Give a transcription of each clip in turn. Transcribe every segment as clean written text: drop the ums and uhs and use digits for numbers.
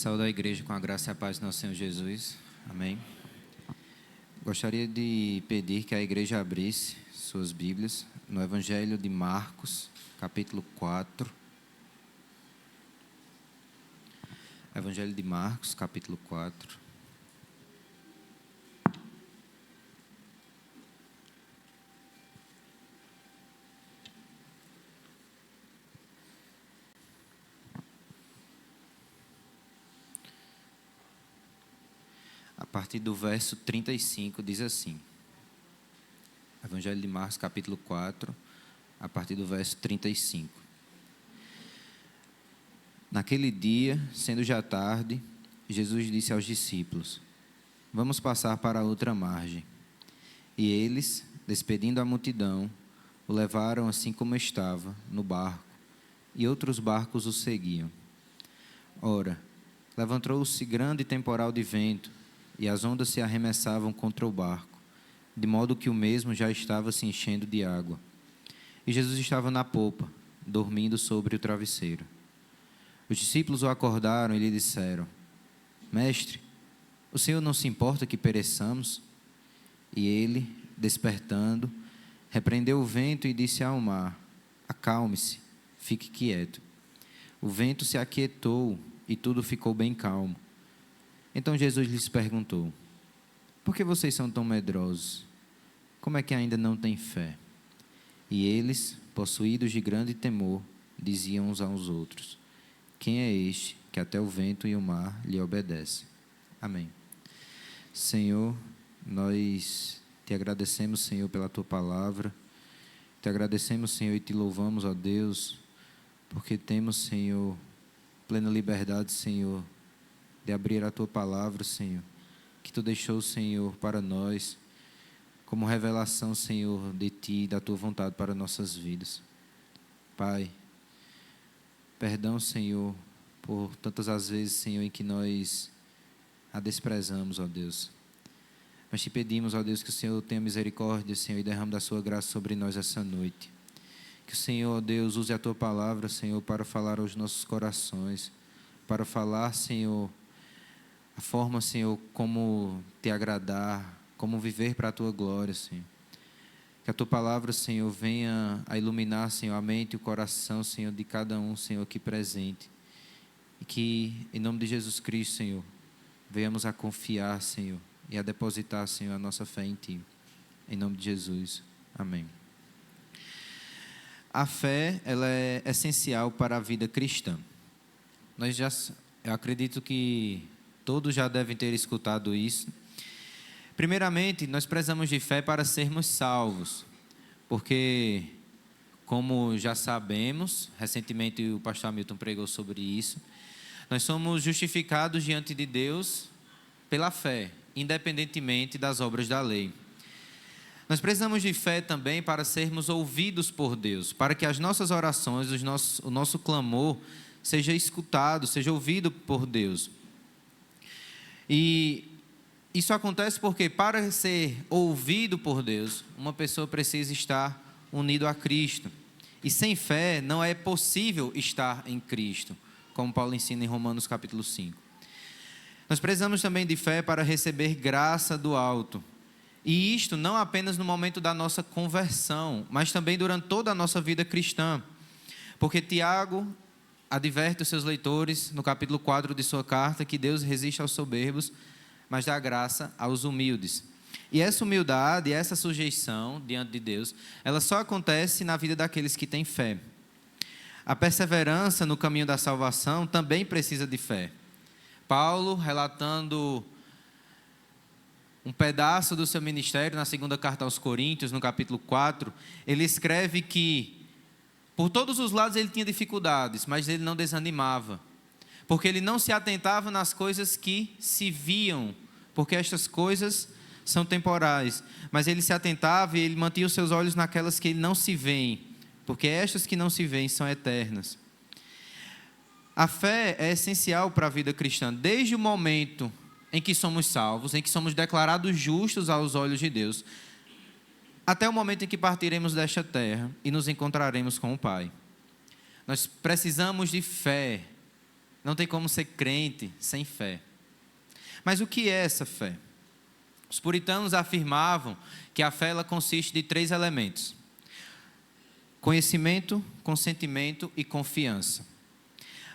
Saúde a igreja com a graça e a paz do nosso Senhor Jesus. Amém. Gostaria de pedir que a igreja abrisse suas Bíblias no Evangelho de Marcos, capítulo 4. Evangelho de Marcos, capítulo 4. A partir do verso 35, diz assim. Evangelho de Marcos, capítulo 4, a partir do verso 35. Naquele dia, sendo já tarde, Jesus disse aos discípulos: Vamos passar para a outra margem. E eles, despedindo a multidão, o levaram assim como estava, no barco, e outros barcos o seguiam. Ora, levantou-se grande temporal de vento, e as ondas se arremessavam contra o barco, de modo que o mesmo já estava se enchendo de água. E Jesus estava na popa, dormindo sobre o travesseiro. Os discípulos o acordaram e lhe disseram: Mestre, o Senhor não se importa que pereçamos? E ele, despertando, repreendeu o vento e disse ao mar: Acalme-se, fique quieto. O vento se aquietou e tudo ficou bem calmo. Então Jesus lhes perguntou: Por que vocês são tão medrosos? Como é que ainda não têm fé? E eles, possuídos de grande temor, diziam uns aos outros: Quem é este que até o vento e o mar lhe obedecem? Amém. Senhor, nós te agradecemos, Senhor, pela tua palavra. Te agradecemos, Senhor, e te louvamos, ó Deus, porque temos, Senhor, plena liberdade, Senhor, de abrir a tua palavra, Senhor, que tu deixou, Senhor, para nós, como revelação, Senhor, de ti e da tua vontade para nossas vidas. Pai, perdão, Senhor, por tantas as vezes, Senhor, em que nós a desprezamos, ó Deus. Mas te pedimos, ó Deus, que o Senhor tenha misericórdia, Senhor, e derrame da sua graça sobre nós essa noite. Que o Senhor, ó Deus, use a tua palavra, Senhor, para falar aos nossos corações, para falar, Senhor, a forma, Senhor, como te agradar, como viver para a tua glória, Senhor. Que a tua palavra, Senhor, venha a iluminar, Senhor, a mente e o coração, Senhor, de cada um, Senhor, aqui presente. E que, em nome de Jesus Cristo, Senhor, venhamos a confiar, Senhor, e a depositar, Senhor, a nossa fé em ti. Em nome de Jesus. Amém. A fé, ela é essencial para a vida cristã. Eu acredito que todos já devem ter escutado isso. Primeiramente, nós precisamos de fé para sermos salvos, porque, como já sabemos, recentemente o pastor Hamilton pregou sobre isso, nós somos justificados diante de Deus pela fé, independentemente das obras da lei. Nós precisamos de fé também para sermos ouvidos por Deus, para que as nossas orações, o nosso clamor seja escutado, seja ouvido por Deus. E isso acontece porque, para ser ouvido por Deus, uma pessoa precisa estar unido a Cristo. E sem fé não é possível estar em Cristo, como Paulo ensina em Romanos capítulo 5. Nós precisamos também de fé para receber graça do alto. E isto não apenas no momento da nossa conversão, mas também durante toda a nossa vida cristã. Porque Tiago adverte os seus leitores, no capítulo 4 de sua carta, que Deus resiste aos soberbos, mas dá graça aos humildes. E essa humildade, essa sujeição diante de Deus, ela só acontece na vida daqueles que têm fé. A perseverança no caminho da salvação também precisa de fé. Paulo, relatando um pedaço do seu ministério na segunda carta aos Coríntios, no capítulo 4, ele escreve que por todos os lados ele tinha dificuldades, mas ele não desanimava, porque ele não se atentava nas coisas que se viam, porque estas coisas são temporais, mas ele se atentava e ele mantinha os seus olhos naquelas que não se veem, porque estas que não se veem são eternas. A fé é essencial para a vida cristã, desde o momento em que somos salvos, em que somos declarados justos aos olhos de Deus, até o momento em que partiremos desta terra e nos encontraremos com o Pai. Nós precisamos de fé Não tem como ser crente sem fé. Mas o que é essa fé? Os puritanos afirmavam que a fé ela consiste de 3 elementos: conhecimento, consentimento e confiança.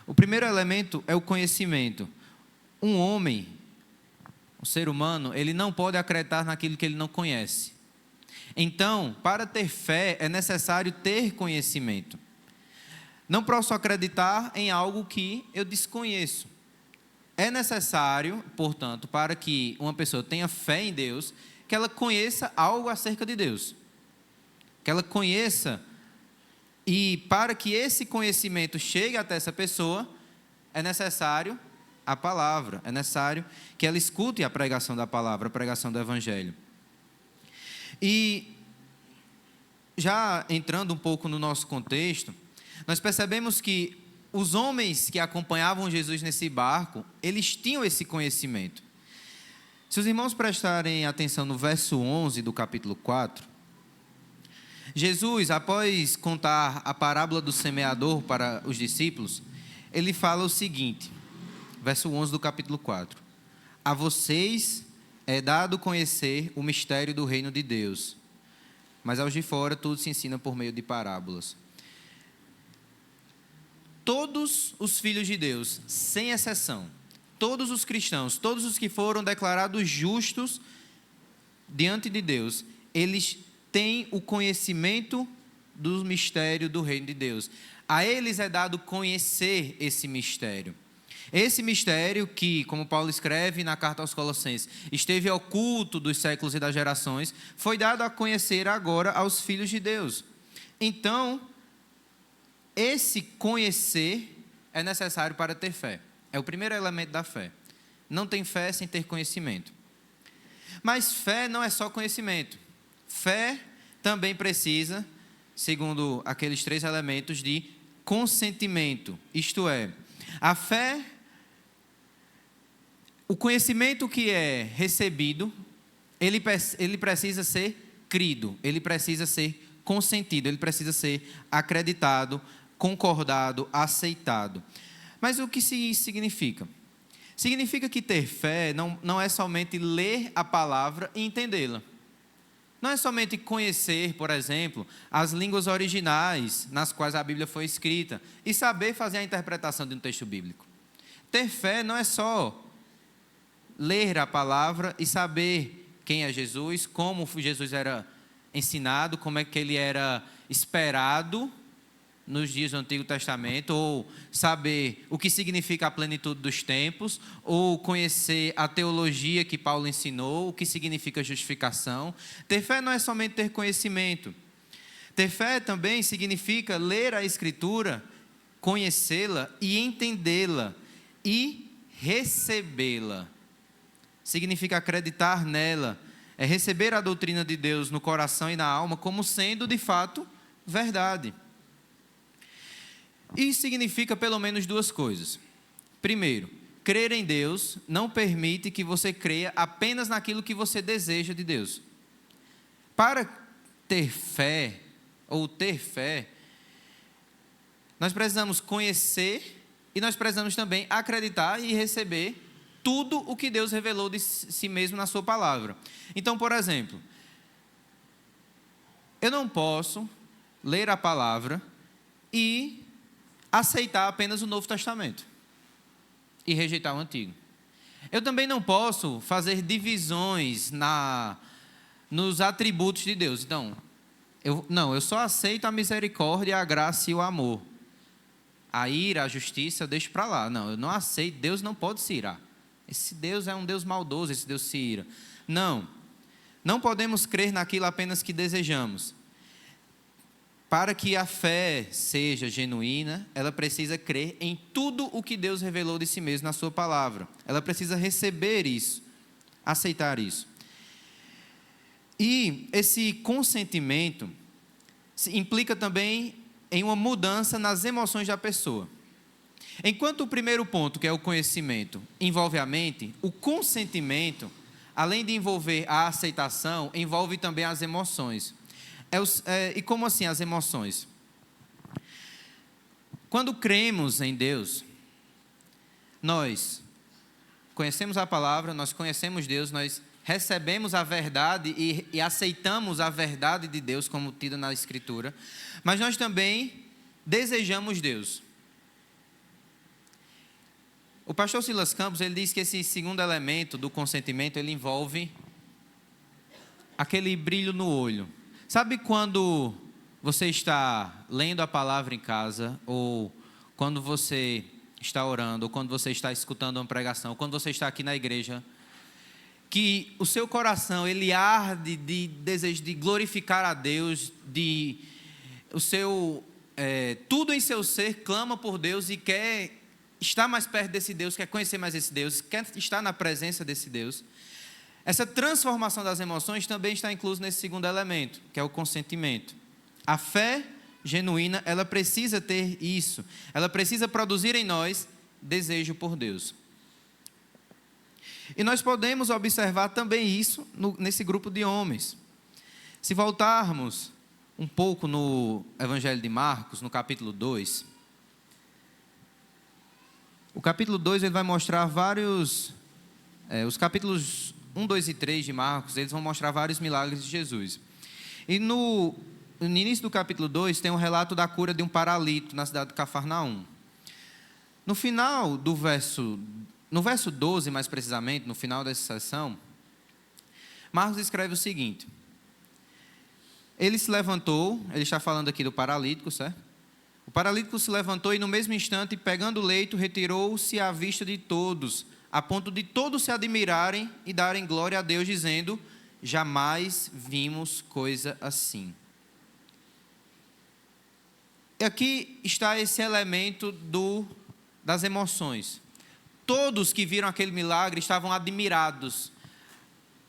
O primeiro elemento é o conhecimento. Um homem, um ser humano, ele não pode acreditar naquilo que ele não conhece. Então, para ter fé, é necessário ter conhecimento. Não posso acreditar em algo que eu desconheço. É necessário, portanto, para que uma pessoa tenha fé em Deus, que ela conheça algo acerca de Deus. Que ela conheça, e para que esse conhecimento chegue até essa pessoa, é necessário a palavra, é necessário que ela escute a pregação da palavra, a pregação do Evangelho. E, já entrando um pouco no nosso contexto, nós percebemos que os homens que acompanhavam Jesus nesse barco, eles tinham esse conhecimento. Se os irmãos prestarem atenção no verso 11 do capítulo 4, Jesus, após contar a parábola do semeador para os discípulos, ele fala o seguinte, verso 11 do capítulo 4: a vocês é dado conhecer o mistério do reino de Deus, mas aos de fora tudo se ensina por meio de parábolas. Todos os filhos de Deus, sem exceção, todos os cristãos, todos os que foram declarados justos diante de Deus, eles têm o conhecimento do mistério do reino de Deus. A eles é dado conhecer esse mistério. Esse mistério que, como Paulo escreve na carta aos Colossenses, esteve oculto dos séculos e das gerações, foi dado a conhecer agora aos filhos de Deus. Então, esse conhecer é necessário para ter fé. É o primeiro elemento da fé. Não tem fé sem ter conhecimento. Mas fé não é só conhecimento. Fé também precisa, segundo aqueles 3 elementos, de consentimento. Isto é, a fé, o conhecimento que é recebido, ele precisa ser crido, ele precisa ser consentido, ele precisa ser acreditado, concordado, aceitado. Mas o que isso significa? Significa que ter fé não é somente ler a palavra e entendê-la. Não é somente conhecer, por exemplo, as línguas originais nas quais a Bíblia foi escrita e saber fazer a interpretação de um texto bíblico. Ter fé não é só ler a palavra e saber quem é Jesus, como Jesus era ensinado, como é que ele era esperado nos dias do Antigo Testamento, ou saber o que significa a plenitude dos tempos, ou conhecer a teologia que Paulo ensinou, o que significa justificação. Ter fé não é somente ter conhecimento. Ter fé também significa ler a Escritura, conhecê-la e entendê-la e recebê-la. Significa acreditar nela, é receber a doutrina de Deus no coração e na alma como sendo de fato verdade. Isso significa pelo menos 2 coisas. Primeiro, crer em Deus não permite que você creia apenas naquilo que você deseja de Deus. Para ter fé, nós precisamos conhecer e nós precisamos também acreditar e receber tudo o que Deus revelou de si mesmo na sua palavra. Então, por exemplo, eu não posso ler a palavra e aceitar apenas o Novo Testamento e rejeitar o Antigo. Eu também não posso fazer divisões nos atributos de Deus. Então, eu só aceito a misericórdia, a graça e o amor. A ira, a justiça, eu deixo para lá. Não, eu não aceito, Deus não pode se irar. Esse Deus é um Deus maldoso, esse Deus se ira. Não podemos crer naquilo apenas que desejamos. Para que a fé seja genuína, ela precisa crer em tudo o que Deus revelou de si mesmo na sua palavra. Ela precisa receber isso, aceitar isso. E esse consentimento implica também em uma mudança nas emoções da pessoa. Enquanto o primeiro ponto, que é o conhecimento, envolve a mente, o consentimento, além de envolver a aceitação, envolve também as emoções. E como assim as emoções? Quando cremos em Deus, nós conhecemos a palavra, nós conhecemos Deus, nós recebemos a verdade e aceitamos a verdade de Deus como tida na Escritura, mas nós também desejamos Deus. O pastor Silas Campos, ele diz que esse segundo elemento do consentimento, ele envolve aquele brilho no olho. Sabe quando você está lendo a palavra em casa, ou quando você está orando, ou quando você está escutando uma pregação, ou quando você está aqui na igreja, que o seu coração, ele arde de desejo de glorificar a Deus, tudo em seu ser clama por Deus e quer estar mais perto desse Deus, quer conhecer mais esse Deus, quer estar na presença desse Deus. Essa transformação das emoções também está incluso nesse segundo elemento, que é o consentimento. A fé genuína, ela precisa ter isso. Ela precisa produzir em nós desejo por Deus. E nós podemos observar também isso nesse grupo de homens. Se voltarmos um pouco no Evangelho de Marcos, no capítulo 2, o capítulo 2 ele vai mostrar os capítulos 1, 2 e 3 de Marcos, eles vão mostrar vários milagres de Jesus. E no início do capítulo 2 tem um relato da cura de um paralítico na cidade de Cafarnaum. No final do no verso 12 mais precisamente, no final dessa sessão, Marcos escreve o seguinte: ele se levantou, ele está falando aqui do paralítico, certo? O paralítico se levantou e no mesmo instante, pegando o leito, retirou-se à vista de todos, a ponto de todos se admirarem e darem glória a Deus, dizendo: jamais vimos coisa assim. E aqui está esse elemento das emoções. Todos que viram aquele milagre estavam admirados.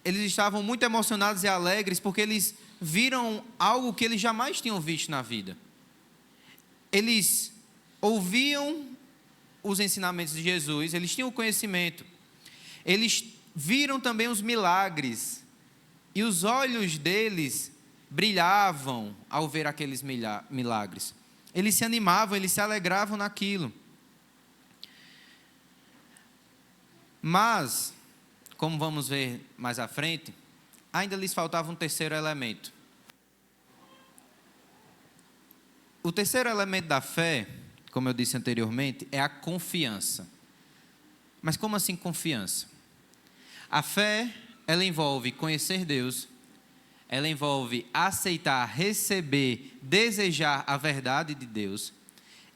Eles estavam muito emocionados e alegres porque eles viram algo que eles jamais tinham visto na vida. Eles ouviam os ensinamentos de Jesus, eles tinham o conhecimento. Eles viram também os milagres. E os olhos deles brilhavam ao ver aqueles milagres. Eles se animavam, eles se alegravam naquilo. Mas, como vamos ver mais à frente, ainda lhes faltava um terceiro elemento. O terceiro elemento da fé, como eu disse anteriormente, é a confiança. Mas como assim confiança? A fé, ela envolve conhecer Deus, ela envolve aceitar, receber, desejar a verdade de Deus,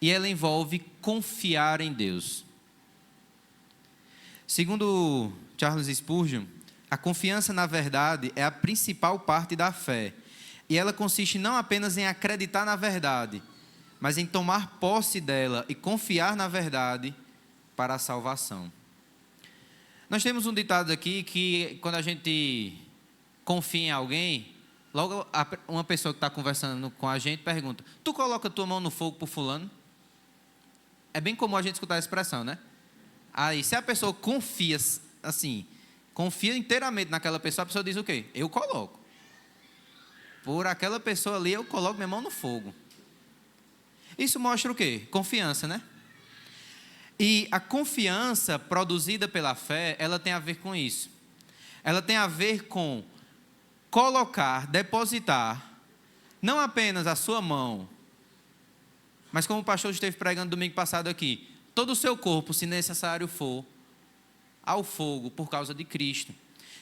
e ela envolve confiar em Deus. Segundo Charles Spurgeon, a confiança na verdade é a principal parte da fé. E ela consiste não apenas em acreditar na verdade, mas em tomar posse dela e confiar na verdade para a salvação. Nós temos um ditado aqui que quando a gente confia em alguém, logo uma pessoa que está conversando com a gente pergunta: tu coloca a tua mão no fogo por fulano? É bem comum a gente escutar a expressão, né? Aí, se a pessoa confia, assim, confia inteiramente naquela pessoa, a pessoa diz o quê? Eu coloco. Por aquela pessoa ali, eu coloco minha mão no fogo. Isso mostra o quê? Confiança, né? E a confiança produzida pela fé, ela tem a ver com isso. Ela tem a ver com colocar, depositar, não apenas a sua mão, mas como o pastor esteve pregando domingo passado aqui, todo o seu corpo, se necessário for, ao fogo por causa de Cristo.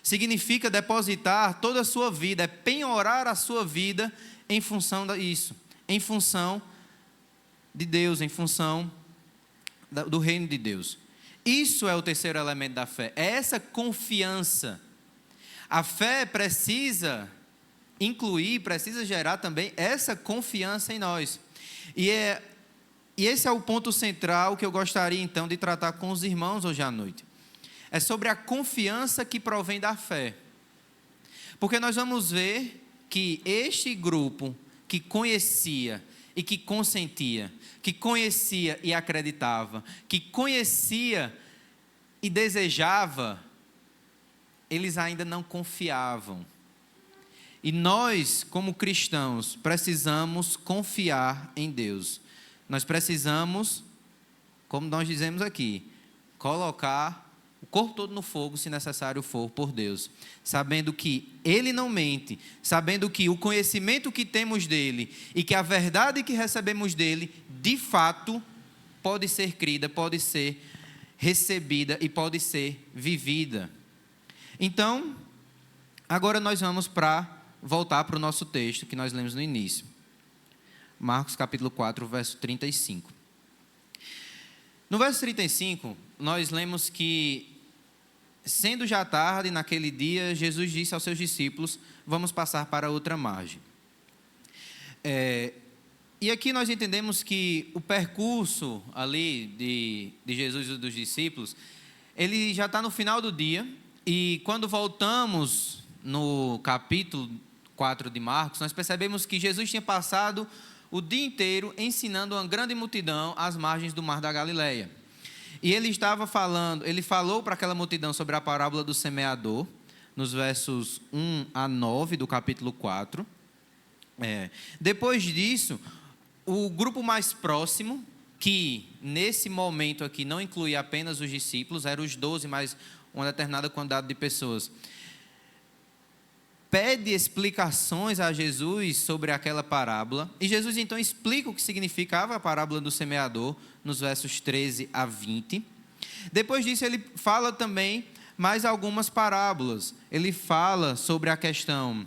Significa depositar toda a sua vida, é penhorar a sua vida em função disso, em função de Deus, em função do reino de Deus. Isso é o terceiro elemento da fé, é essa confiança. A fé precisa incluir, precisa gerar também essa confiança em nós. E esse é o ponto central que eu gostaria então de tratar com os irmãos hoje à noite. É sobre a confiança que provém da fé. Porque nós vamos ver que este grupo que conhecia e que consentia, que conhecia e acreditava, que conhecia e desejava, eles ainda não confiavam. E nós, como cristãos, precisamos confiar em Deus. Nós precisamos, como nós dizemos aqui, colocar o corpo todo no fogo, se necessário for, por Deus, sabendo que Ele não mente, sabendo que o conhecimento que temos dEle e que a verdade que recebemos dEle, de fato, pode ser crida, pode ser recebida e pode ser vivida. Então, agora nós vamos voltar para o nosso texto que nós lemos no início. Marcos capítulo 4, verso 35. No verso 35, nós lemos que, sendo já tarde, naquele dia, Jesus disse aos seus discípulos, vamos passar para outra margem. E aqui nós entendemos que o percurso ali de Jesus e dos discípulos, ele já está no final do dia, e quando voltamos no capítulo 4 de Marcos, nós percebemos que Jesus tinha passado o dia inteiro ensinando uma grande multidão às margens do Mar da Galileia. E ele falou para aquela multidão sobre a parábola do semeador, nos versos 1 a 9 do capítulo 4. Depois disso, o grupo mais próximo, que nesse momento aqui não incluía apenas os discípulos, eram os 12, mais uma determinada quantidade de pessoas, pede explicações a Jesus sobre aquela parábola, e Jesus então explica o que significava a parábola do semeador, nos versos 13 a 20. Depois disso, ele fala também mais algumas parábolas. Ele fala sobre a questão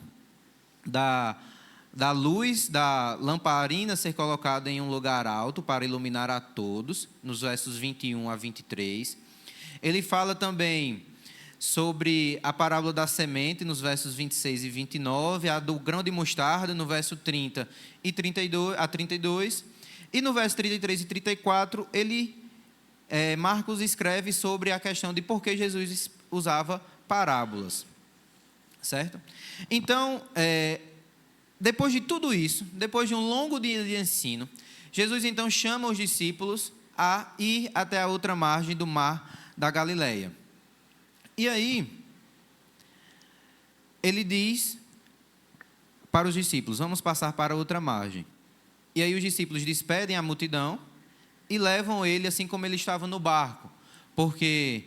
da luz, da lamparina ser colocada em um lugar alto para iluminar a todos, nos versos 21 a 23. Ele fala também sobre a parábola da semente, nos versos 26 e 29, a do grão de mostarda, no verso 30 e 32, e no verso 33 e 34, Marcos escreve sobre a questão de por que Jesus usava parábolas, certo? Então, depois de tudo isso, depois de um longo dia de ensino, Jesus então chama os discípulos a ir até a outra margem do Mar da Galileia. E aí, ele diz para os discípulos, vamos passar para outra margem. E aí os discípulos despedem a multidão e levam ele assim como ele estava no barco. Porque,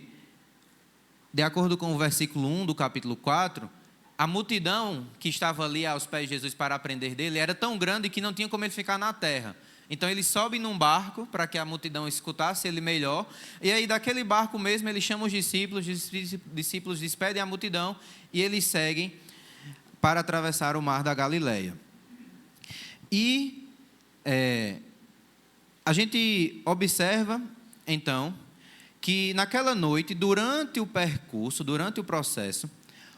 de acordo com o versículo 1 do capítulo 4, a multidão que estava ali aos pés de Jesus para aprender dele era tão grande que não tinha como ele ficar na terra. Então ele sobe num barco para que a multidão escutasse ele melhor. E aí daquele barco mesmo ele chama os discípulos despedem a multidão e eles seguem para atravessar o Mar da Galileia. E a gente observa então que naquela noite, durante o percurso, durante o processo,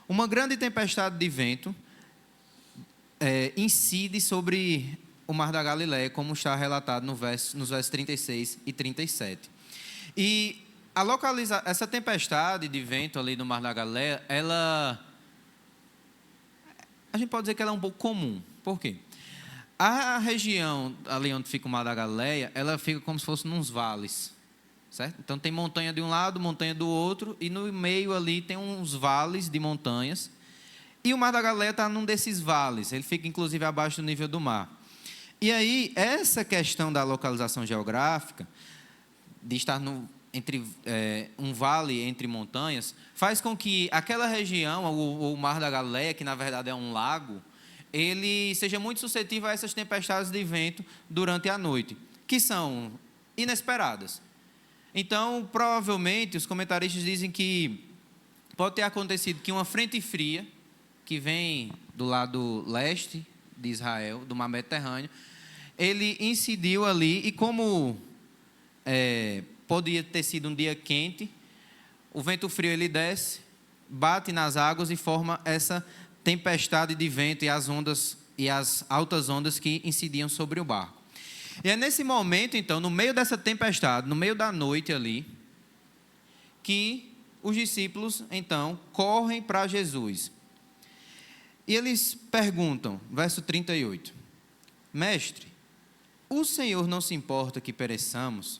uma grande tempestade de vento incide sobre o Mar da Galileia, como está relatado nos versos 36 e 37. E essa tempestade de vento ali no Mar da Galileia, a gente pode dizer que ela é um pouco comum. Por quê? A região ali onde fica o Mar da Galileia, ela fica como se fosse nos vales, certo? Então tem montanha de um lado, montanha do outro, e no meio ali tem uns vales de montanhas, e o Mar da Galileia está num desses vales, ele fica inclusive abaixo do nível do mar. E aí, essa questão da localização geográfica, de estar entre um vale entre montanhas, faz com que aquela região, o Mar da Galileia, que na verdade é um lago, ele seja muito suscetível a essas tempestades de vento durante a noite, que são inesperadas. Então, provavelmente, os comentaristas dizem que pode ter acontecido que uma frente fria, que vem do lado leste de Israel, do Mar Mediterrâneo, ele incidiu ali, e como podia ter sido um dia quente, o vento frio ele desce, bate nas águas e forma essa tempestade de vento e as ondas e as altas ondas que incidiam sobre o barco. E é nesse momento, então, no meio dessa tempestade, no meio da noite ali, que os discípulos, então, correm para Jesus. E eles perguntam, verso 38, Mestre, o Senhor não se importa que pereçamos?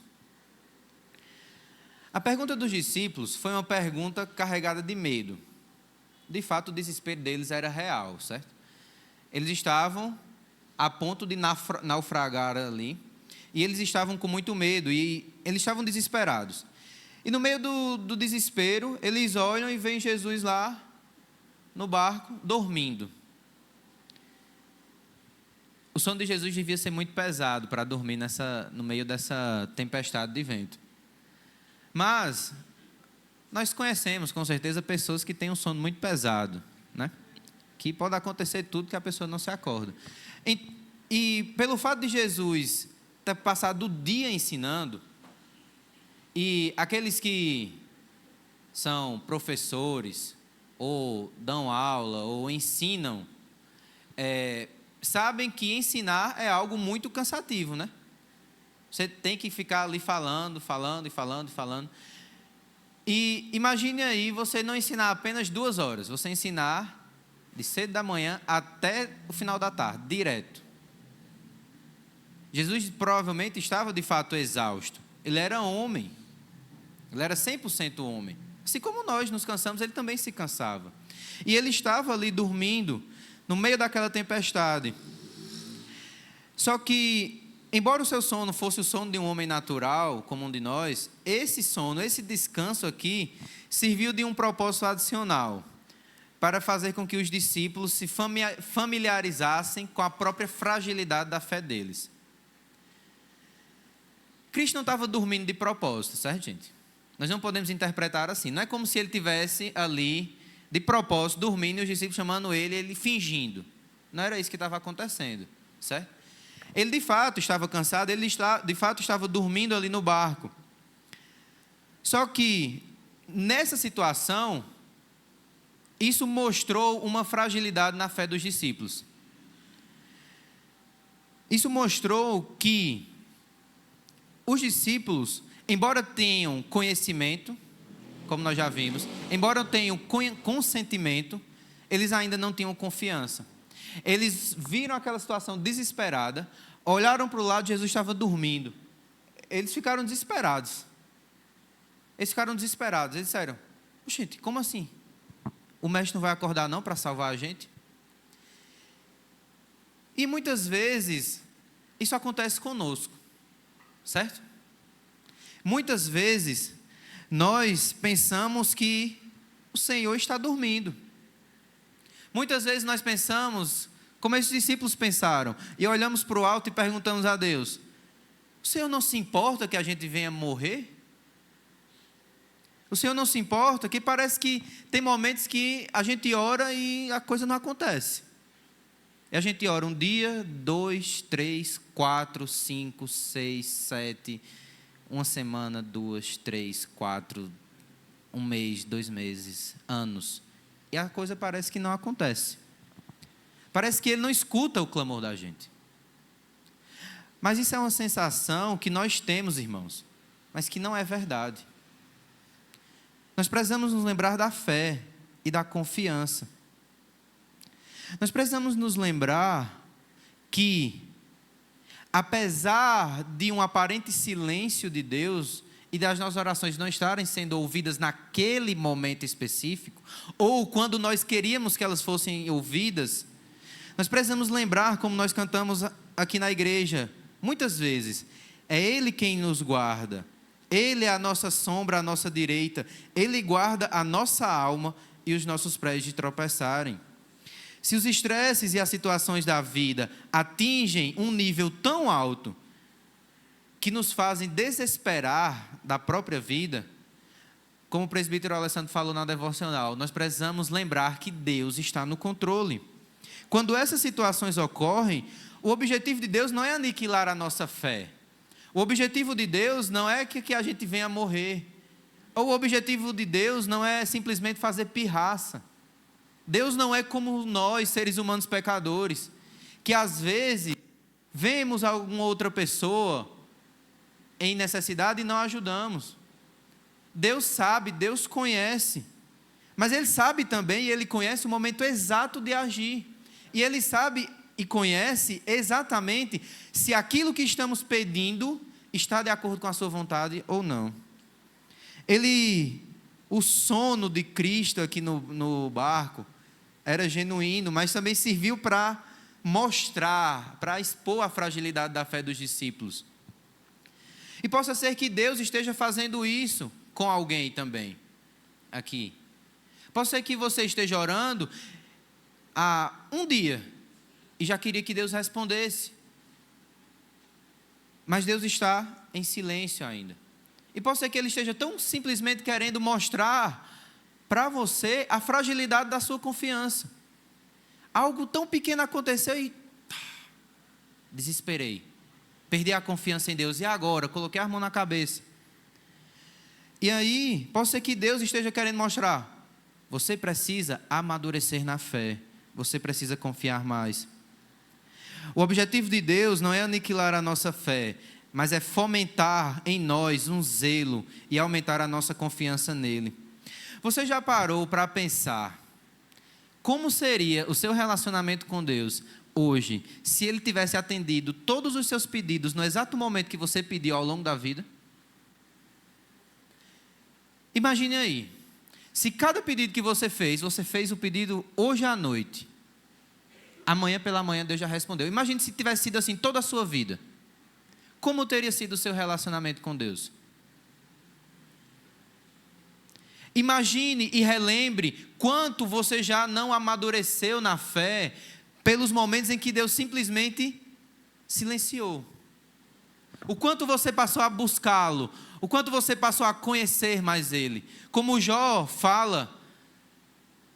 A pergunta dos discípulos foi uma pergunta carregada de medo. De fato, o desespero deles era real, certo? Eles estavam a ponto de naufragar ali, e eles estavam com muito medo, e eles estavam desesperados. E no meio do desespero, eles olham e veem Jesus lá no barco, dormindo. O sono de Jesus devia ser muito pesado para dormir no meio dessa tempestade de vento. Mas nós conhecemos, com certeza, pessoas que têm um sono muito pesado, né? Que pode acontecer tudo que a pessoa não se acorda. E pelo fato de Jesus ter passado o dia ensinando, e aqueles que são professores, ou dão aula, ou ensinam, sabem que ensinar é algo muito cansativo, né? Você tem que ficar ali falando. E imagine aí você não ensinar apenas 2 horas, você ensinar de cedo da manhã até o final da tarde, direto. Jesus provavelmente estava de fato exausto. Ele era homem. Ele era 100% homem. Assim como nós nos cansamos, ele também se cansava. E ele estava ali dormindo, no meio daquela tempestade. Só que, embora o seu sono fosse o sono de um homem natural, como um de nós, esse sono, esse descanso aqui, serviu de um propósito adicional, para fazer com que os discípulos se familiarizassem com a própria fragilidade da fé deles. Cristo não estava dormindo de propósito, certo, gente? Nós não podemos interpretar assim. Não é como se ele tivesse ali, de propósito, dormindo, e os discípulos chamando ele fingindo. Não era isso que estava acontecendo, certo? Ele de fato estava cansado, ele de fato estava dormindo ali no barco. Só que, nessa situação, isso mostrou uma fragilidade na fé dos discípulos. Isso mostrou que os discípulos, embora tenham conhecimento, como nós já vimos, embora tenham consentimento, eles ainda não tinham confiança. Eles viram aquela situação desesperada, olharam para o lado, Jesus estava dormindo. Eles ficaram desesperados. Eles disseram: gente, como assim? O mestre não vai acordar não para salvar a gente? E muitas vezes, isso acontece conosco, certo? Muitas vezes, nós pensamos que o Senhor está dormindo. Muitas vezes nós pensamos, como esses discípulos pensaram, e olhamos para o alto e perguntamos a Deus: o Senhor não se importa que a gente venha morrer? O Senhor não se importa? Que parece que tem momentos que a gente ora e a coisa não acontece. E a gente ora 1 dia, 2, 3, 4, 5, 6, 7, 1 semana, 2, 3, 4, 1 mês, 2 meses, anos. E a coisa parece que não acontece. Parece que Ele não escuta o clamor da gente. Mas isso é uma sensação que nós temos, irmãos, mas que não é verdade. Nós precisamos nos lembrar da fé e da confiança. Nós precisamos nos lembrar que, apesar de um aparente silêncio de Deus e das nossas orações não estarem sendo ouvidas naquele momento específico, ou quando nós queríamos que elas fossem ouvidas, nós precisamos lembrar, como nós cantamos aqui na igreja, muitas vezes, é Ele quem nos guarda. Ele é a nossa sombra, a nossa direita. Ele guarda a nossa alma e os nossos pés de tropeçarem. Se os estresses e as situações da vida atingem um nível tão alto que nos fazem desesperar da própria vida, como o presbítero Alessandro falou na devocional, nós precisamos lembrar que Deus está no controle. Quando essas situações ocorrem, o objetivo de Deus não é aniquilar a nossa fé. O objetivo de Deus não é que a gente venha morrer. Ou o objetivo de Deus não é simplesmente fazer pirraça. Deus não é como nós, seres humanos pecadores, que às vezes vemos alguma outra pessoa em necessidade e não ajudamos. Deus sabe, Deus conhece. Mas Ele sabe também e Ele conhece o momento exato de agir. E Ele sabe e conhece exatamente se aquilo que estamos pedindo está de acordo com a sua vontade ou não. O sono de Cristo aqui no barco era genuíno, mas também serviu para mostrar, para expor a fragilidade da fé dos discípulos. E possa ser que Deus esteja fazendo isso com alguém também, aqui. Pode ser que você esteja orando há um dia e já queria que Deus respondesse. Mas Deus está em silêncio ainda. E pode ser que Ele esteja tão simplesmente querendo mostrar para você a fragilidade da sua confiança. Algo tão pequeno aconteceu e desesperei. Perdi a confiança em Deus. E agora? Coloquei a mão na cabeça. E aí, pode ser que Deus esteja querendo mostrar. Você precisa amadurecer na fé. Você precisa confiar mais. O objetivo de Deus não é aniquilar a nossa fé, mas é fomentar em nós um zelo e aumentar a nossa confiança nele. Você já parou para pensar como seria o seu relacionamento com Deus hoje, se Ele tivesse atendido todos os seus pedidos no exato momento que você pediu ao longo da vida? Imagine aí, se cada pedido que você fez o pedido hoje à noite, amanhã pela manhã Deus já respondeu. Imagine se tivesse sido assim toda a sua vida. Como teria sido o seu relacionamento com Deus? Imagine e relembre quanto você já não amadureceu na fé pelos momentos em que Deus simplesmente silenciou. O quanto você passou a buscá-lo, o quanto você passou a conhecer mais Ele. Como Jó fala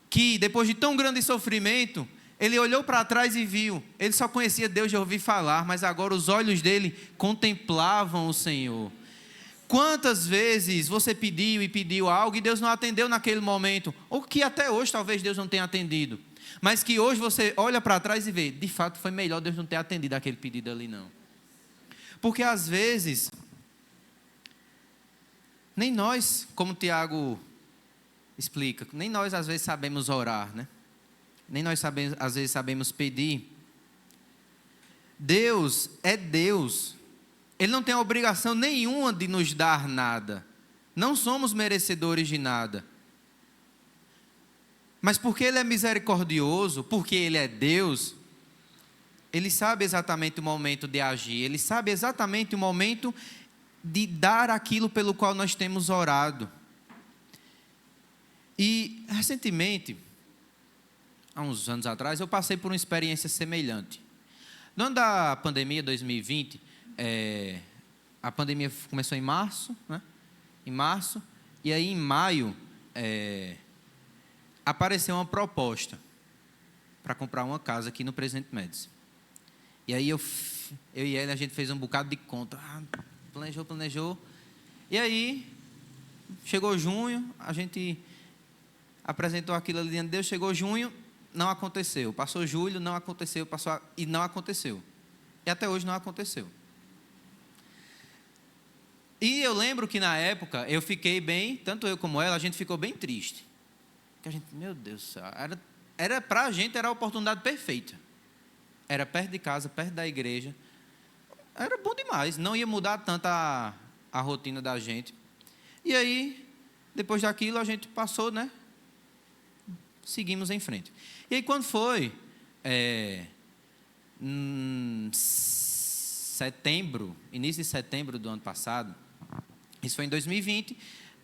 que depois de tão grande sofrimento, ele olhou para trás e viu, ele só conhecia Deus de ouvir falar, mas agora os olhos dele contemplavam o Senhor. Quantas vezes você pediu e pediu algo e Deus não atendeu naquele momento, ou que até hoje talvez Deus não tenha atendido, mas que hoje você olha para trás e vê, de fato foi melhor Deus não ter atendido aquele pedido ali não. Porque às vezes, nem nós, como Tiago explica, nem nós às vezes sabemos orar, né? Nem nós sabemos, às vezes sabemos pedir. Deus é Deus. Ele não tem obrigação nenhuma de nos dar nada. Não somos merecedores de nada. Mas porque Ele é misericordioso, porque Ele é Deus, Ele sabe exatamente o momento de agir. Ele sabe exatamente o momento de dar aquilo pelo qual nós temos orado. E, recentemente, há uns anos atrás, eu passei por uma experiência semelhante. No ano da pandemia, 2020, a pandemia começou em março, né? Em março, e aí em maio, apareceu uma proposta para comprar uma casa aqui no Presidente Médici. E aí eu e ele, a gente fez um bocado de conta, planejou, e aí chegou junho, a gente apresentou aquilo ali diante de Deus, chegou junho, não aconteceu, passou julho, não aconteceu, e não aconteceu, e até hoje não aconteceu. E eu lembro que na época, eu fiquei bem, tanto eu como ela, a gente ficou bem triste, porque a gente, meu Deus do céu, para a gente era a oportunidade perfeita, era perto de casa, perto da igreja, era bom demais, não ia mudar tanto a rotina da gente. E aí, depois daquilo, a gente passou, né? Seguimos em frente. E aí, quando foi setembro, início de setembro do ano passado, isso foi em 2020,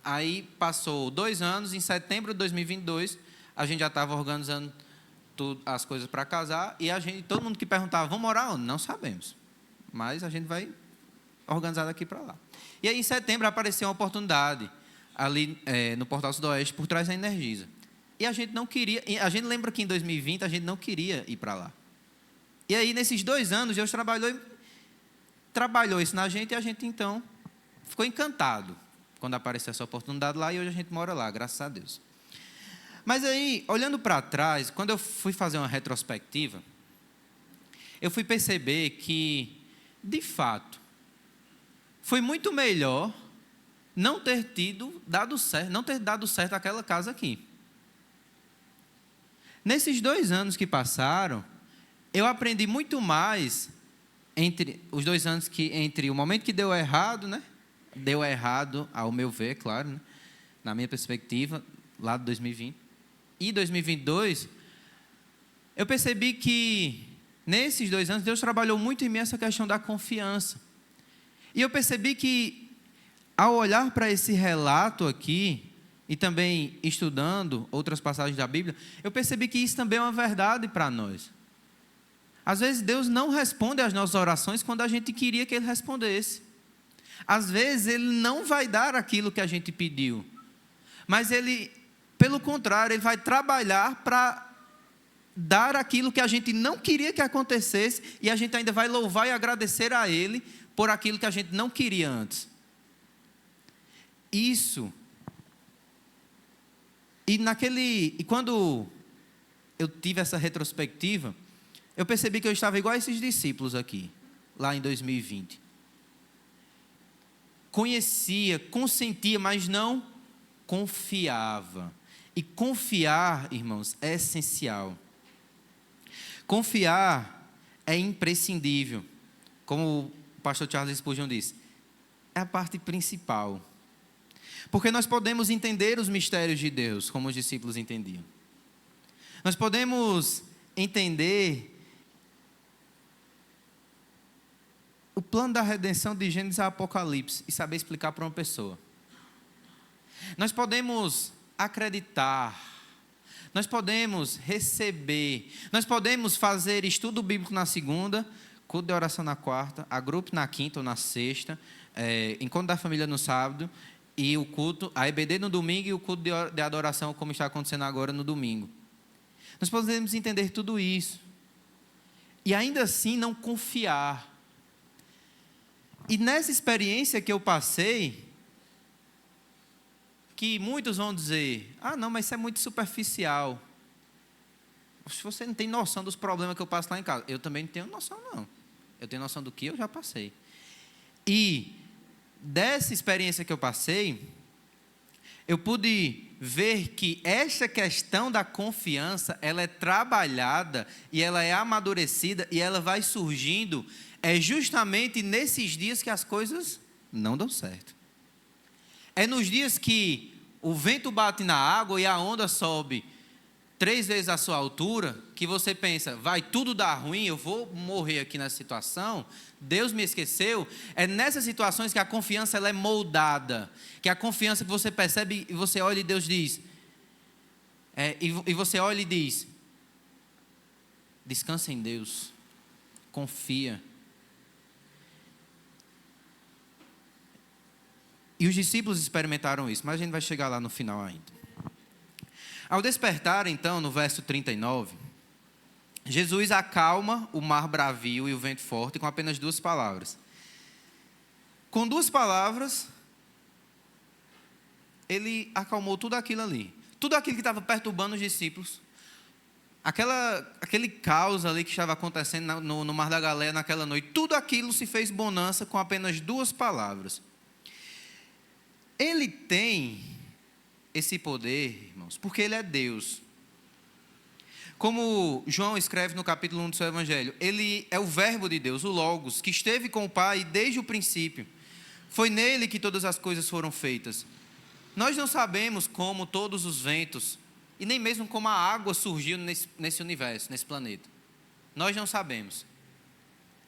aí passou 2 anos, em setembro de 2022, a gente já estava organizando as coisas para casar, e todo mundo que perguntava, vamos morar onde? Não sabemos, mas a gente vai organizar daqui para lá. E aí, em setembro, apareceu uma oportunidade, ali no Portal Sudoeste, por trás da Energisa. E a gente não queria, a gente lembra que em 2020 a gente não queria ir para lá. E aí, nesses 2 anos, Deus trabalhou isso na gente, e a gente, então, ficou encantado quando apareceu essa oportunidade lá, e hoje a gente mora lá, graças a Deus. Mas aí, olhando para trás, quando eu fui fazer uma retrospectiva, eu fui perceber que, de fato, foi muito melhor não ter dado certo aquela casa aqui. Nesses 2 anos que passaram, eu aprendi muito mais entre os 2 anos entre o momento que deu errado, né? Deu errado, ao meu ver, claro, né? Na minha perspectiva, lá de 2020, e 2022, eu percebi que nesses 2 anos Deus trabalhou muito em mim essa questão da confiança. E eu percebi que ao olhar para esse relato aqui, e também estudando outras passagens da Bíblia, eu percebi que isso também é uma verdade para nós. Às vezes Deus não responde às nossas orações quando a gente queria que Ele respondesse. Às vezes Ele não vai dar aquilo que a gente pediu. Mas Ele, pelo contrário, Ele vai trabalhar para dar aquilo que a gente não queria que acontecesse, e a gente ainda vai louvar e agradecer a Ele por aquilo que a gente não queria antes. Isso. E quando eu tive essa retrospectiva, eu percebi que eu estava igual a esses discípulos aqui, lá em 2020. Conhecia, consentia, mas não confiava. E confiar, irmãos, é essencial. Confiar é imprescindível. Como o pastor Charles Spurgeon disse, é a parte principal. Porque nós podemos entender os mistérios de Deus, como os discípulos entendiam. Nós podemos entender o plano da redenção de Gênesis a Apocalipse e saber explicar para uma pessoa. Nós podemos acreditar, nós podemos receber, nós podemos fazer estudo bíblico na segunda, culto de oração na quarta, agrupe na quinta ou na sexta, encontro da família no sábado, e o culto, a EBD no domingo e o culto de adoração, como está acontecendo agora no domingo. Nós podemos entender tudo isso. E ainda assim não confiar. E nessa experiência que eu passei, que muitos vão dizer, não, mas isso é muito superficial. Você não tem noção dos problemas que eu passo lá em casa. Eu também não tenho noção, não. Eu tenho noção do que eu já passei. E dessa experiência que eu passei, eu pude ver que esta questão da confiança, ela é trabalhada e ela é amadurecida e ela vai surgindo justamente nesses dias que as coisas não dão certo. É nos dias que o vento bate na água e a onda sobe 3 vezes a sua altura, que você pensa, vai tudo dar ruim, eu vou morrer aqui nessa situação, Deus me esqueceu. É nessas situações que a confiança ela é moldada, que a confiança que você percebe e você olha e Deus diz, e você olha e diz, descansa em Deus, confia. E os discípulos experimentaram isso, mas a gente vai chegar lá no final ainda. Ao despertar, então, no verso 39, Jesus acalma o mar bravio e o vento forte com apenas 2 palavras. Com 2 palavras, ele acalmou tudo aquilo ali. Tudo aquilo que estava perturbando os discípulos. Aquele caos ali que estava acontecendo no Mar da Galileia naquela noite. Tudo aquilo se fez bonança com apenas 2 palavras. Ele tem esse poder, irmãos, porque Ele é Deus. Como João escreve no capítulo 1 do seu Evangelho, Ele é o verbo de Deus, o Logos, que esteve com o Pai desde o princípio. Foi nele que todas as coisas foram feitas. Nós não sabemos como todos os ventos, e nem mesmo como a água surgiu nesse universo, nesse planeta. Nós não sabemos.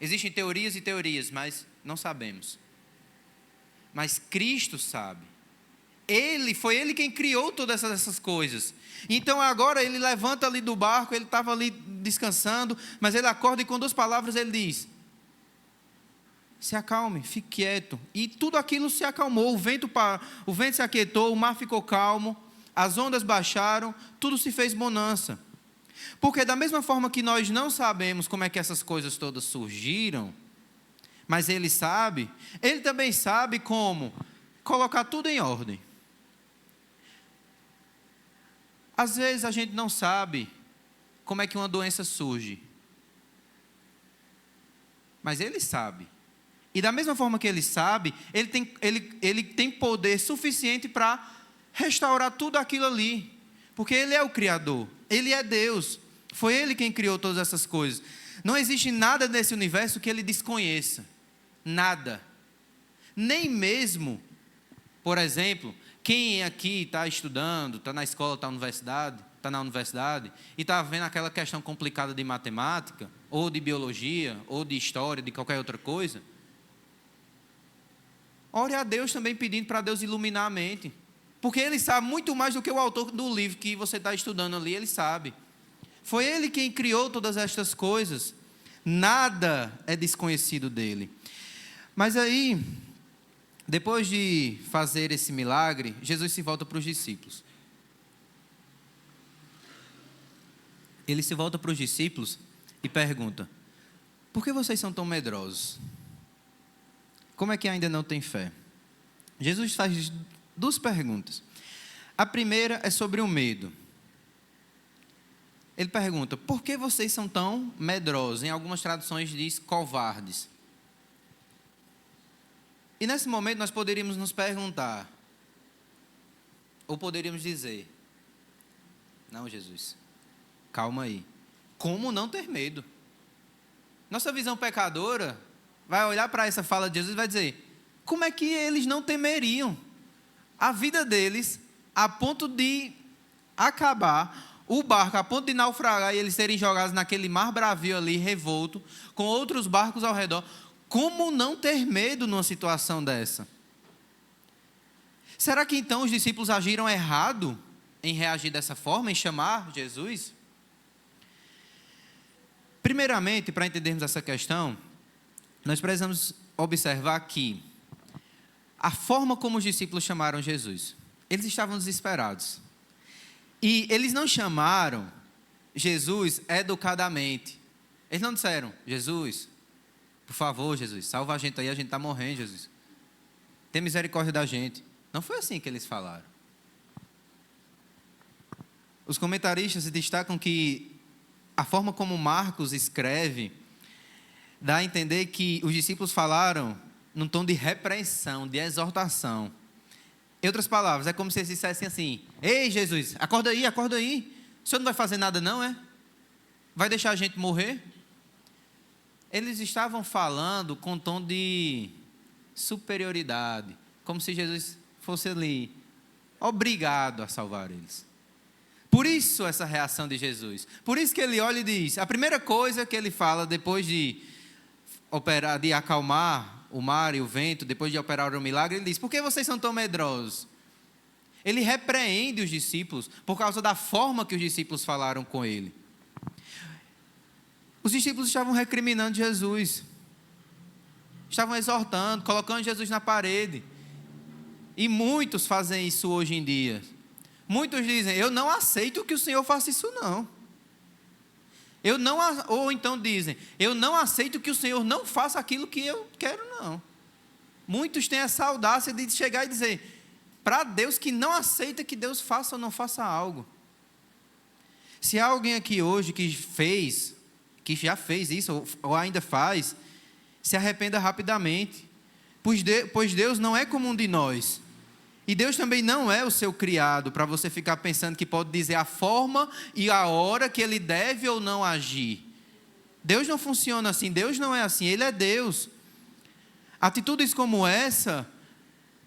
Existem teorias e teorias, mas não sabemos. Mas Cristo sabe. Foi Ele quem criou todas essas coisas. Então agora Ele levanta ali do barco, Ele estava ali descansando, mas Ele acorda e com 2 palavras Ele diz, se acalme, fique quieto. E tudo aquilo se acalmou, o vento se aquietou, o mar ficou calmo, as ondas baixaram, tudo se fez bonança. Porque da mesma forma que nós não sabemos como é que essas coisas todas surgiram, mas Ele sabe, Ele também sabe como colocar tudo em ordem. Às vezes a gente não sabe como é que uma doença surge, mas Ele sabe. E da mesma forma que Ele sabe, Ele tem poder suficiente para restaurar tudo aquilo ali, porque Ele é o Criador, Ele é Deus, foi Ele quem criou todas essas coisas. Não existe nada nesse universo que Ele desconheça, nada, nem mesmo, por exemplo, quem aqui está estudando, está na escola, está na universidade, e está vendo aquela questão complicada de matemática, ou de biologia, ou de história, de qualquer outra coisa, ore a Deus também pedindo para Deus iluminar a mente. Porque Ele sabe muito mais do que o autor do livro que você está estudando ali, Ele sabe. Foi Ele quem criou todas estas coisas. Nada é desconhecido dEle. Mas aí, depois de fazer esse milagre, Jesus se volta para os discípulos. Ele se volta para os discípulos e pergunta: por que vocês são tão medrosos? Como é que ainda não têm fé? Jesus faz duas perguntas. A primeira é sobre o medo. Ele pergunta: por que vocês são tão medrosos? Em algumas traduções diz covardes. E nesse momento nós poderíamos nos perguntar, ou poderíamos dizer: não, Jesus, calma aí. Como não ter medo? Nossa visão pecadora vai olhar para essa fala de Jesus e vai dizer: como é que eles não temeriam a vida deles a ponto de acabar, o barco a ponto de naufragar e eles serem jogados naquele mar bravio ali, revolto, com outros barcos ao redor? Como não ter medo numa situação dessa? Será que então os discípulos agiram errado em reagir dessa forma, em chamar Jesus? Primeiramente, para entendermos essa questão, nós precisamos observar que a forma como os discípulos chamaram Jesus, eles estavam desesperados. E eles não chamaram Jesus educadamente. Eles não disseram: Jesus, por favor, Jesus, salva a gente aí, a gente está morrendo, Jesus. Tem misericórdia da gente. Não foi assim que eles falaram. Os comentaristas destacam que a forma como Marcos escreve dá a entender que os discípulos falaram num tom de repreensão, de exortação. Em outras palavras, é como se eles dissessem assim: ei, Jesus, acorda aí, acorda aí. O senhor não vai fazer nada não, é? Vai deixar a gente morrer? Eles estavam falando com tom de superioridade, como se Jesus fosse ali obrigado a salvar eles. Por isso essa reação de Jesus. Por isso que ele olha e diz, a primeira coisa que ele fala depois de operar, de acalmar o mar e o vento, depois de operar o milagre, ele diz: por que vocês são tão medrosos? Ele repreende os discípulos por causa da forma que os discípulos falaram com ele. Os discípulos estavam recriminando Jesus, estavam exortando, colocando Jesus na parede. E muitos fazem isso hoje em dia. Muitos dizem: eu não aceito que o Senhor faça isso não. Ou então dizem: eu não aceito que o Senhor não faça aquilo que eu quero não. Muitos têm essa audácia de chegar e dizer para Deus que não aceita que Deus faça ou não faça algo. Se há alguém aqui hoje que já fez isso ou ainda faz, se arrependa rapidamente, pois Deus não é como um de nós. E Deus também não é o seu criado para você ficar pensando que pode dizer a forma e a hora que Ele deve ou não agir. Deus não funciona assim, Deus não é assim, Ele é Deus. Atitudes como essa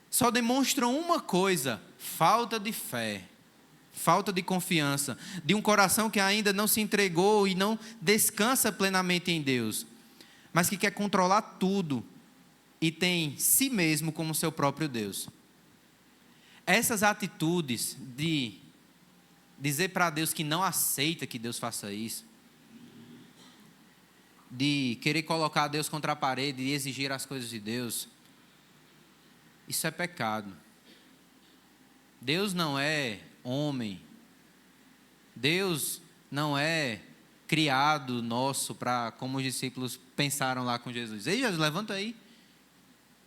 só demonstram uma coisa: falta de fé, falta de confiança, de um coração que ainda não se entregou e não descansa plenamente em Deus, mas que quer controlar tudo e tem si mesmo como seu próprio Deus. Essas atitudes de dizer para Deus que não aceita que Deus faça isso, de querer colocar Deus contra a parede e exigir as coisas de Deus, isso é pecado. Deus não é homem, Deus não é criado nosso para, como os discípulos pensaram lá com Jesus: ei, Jesus, levanta aí.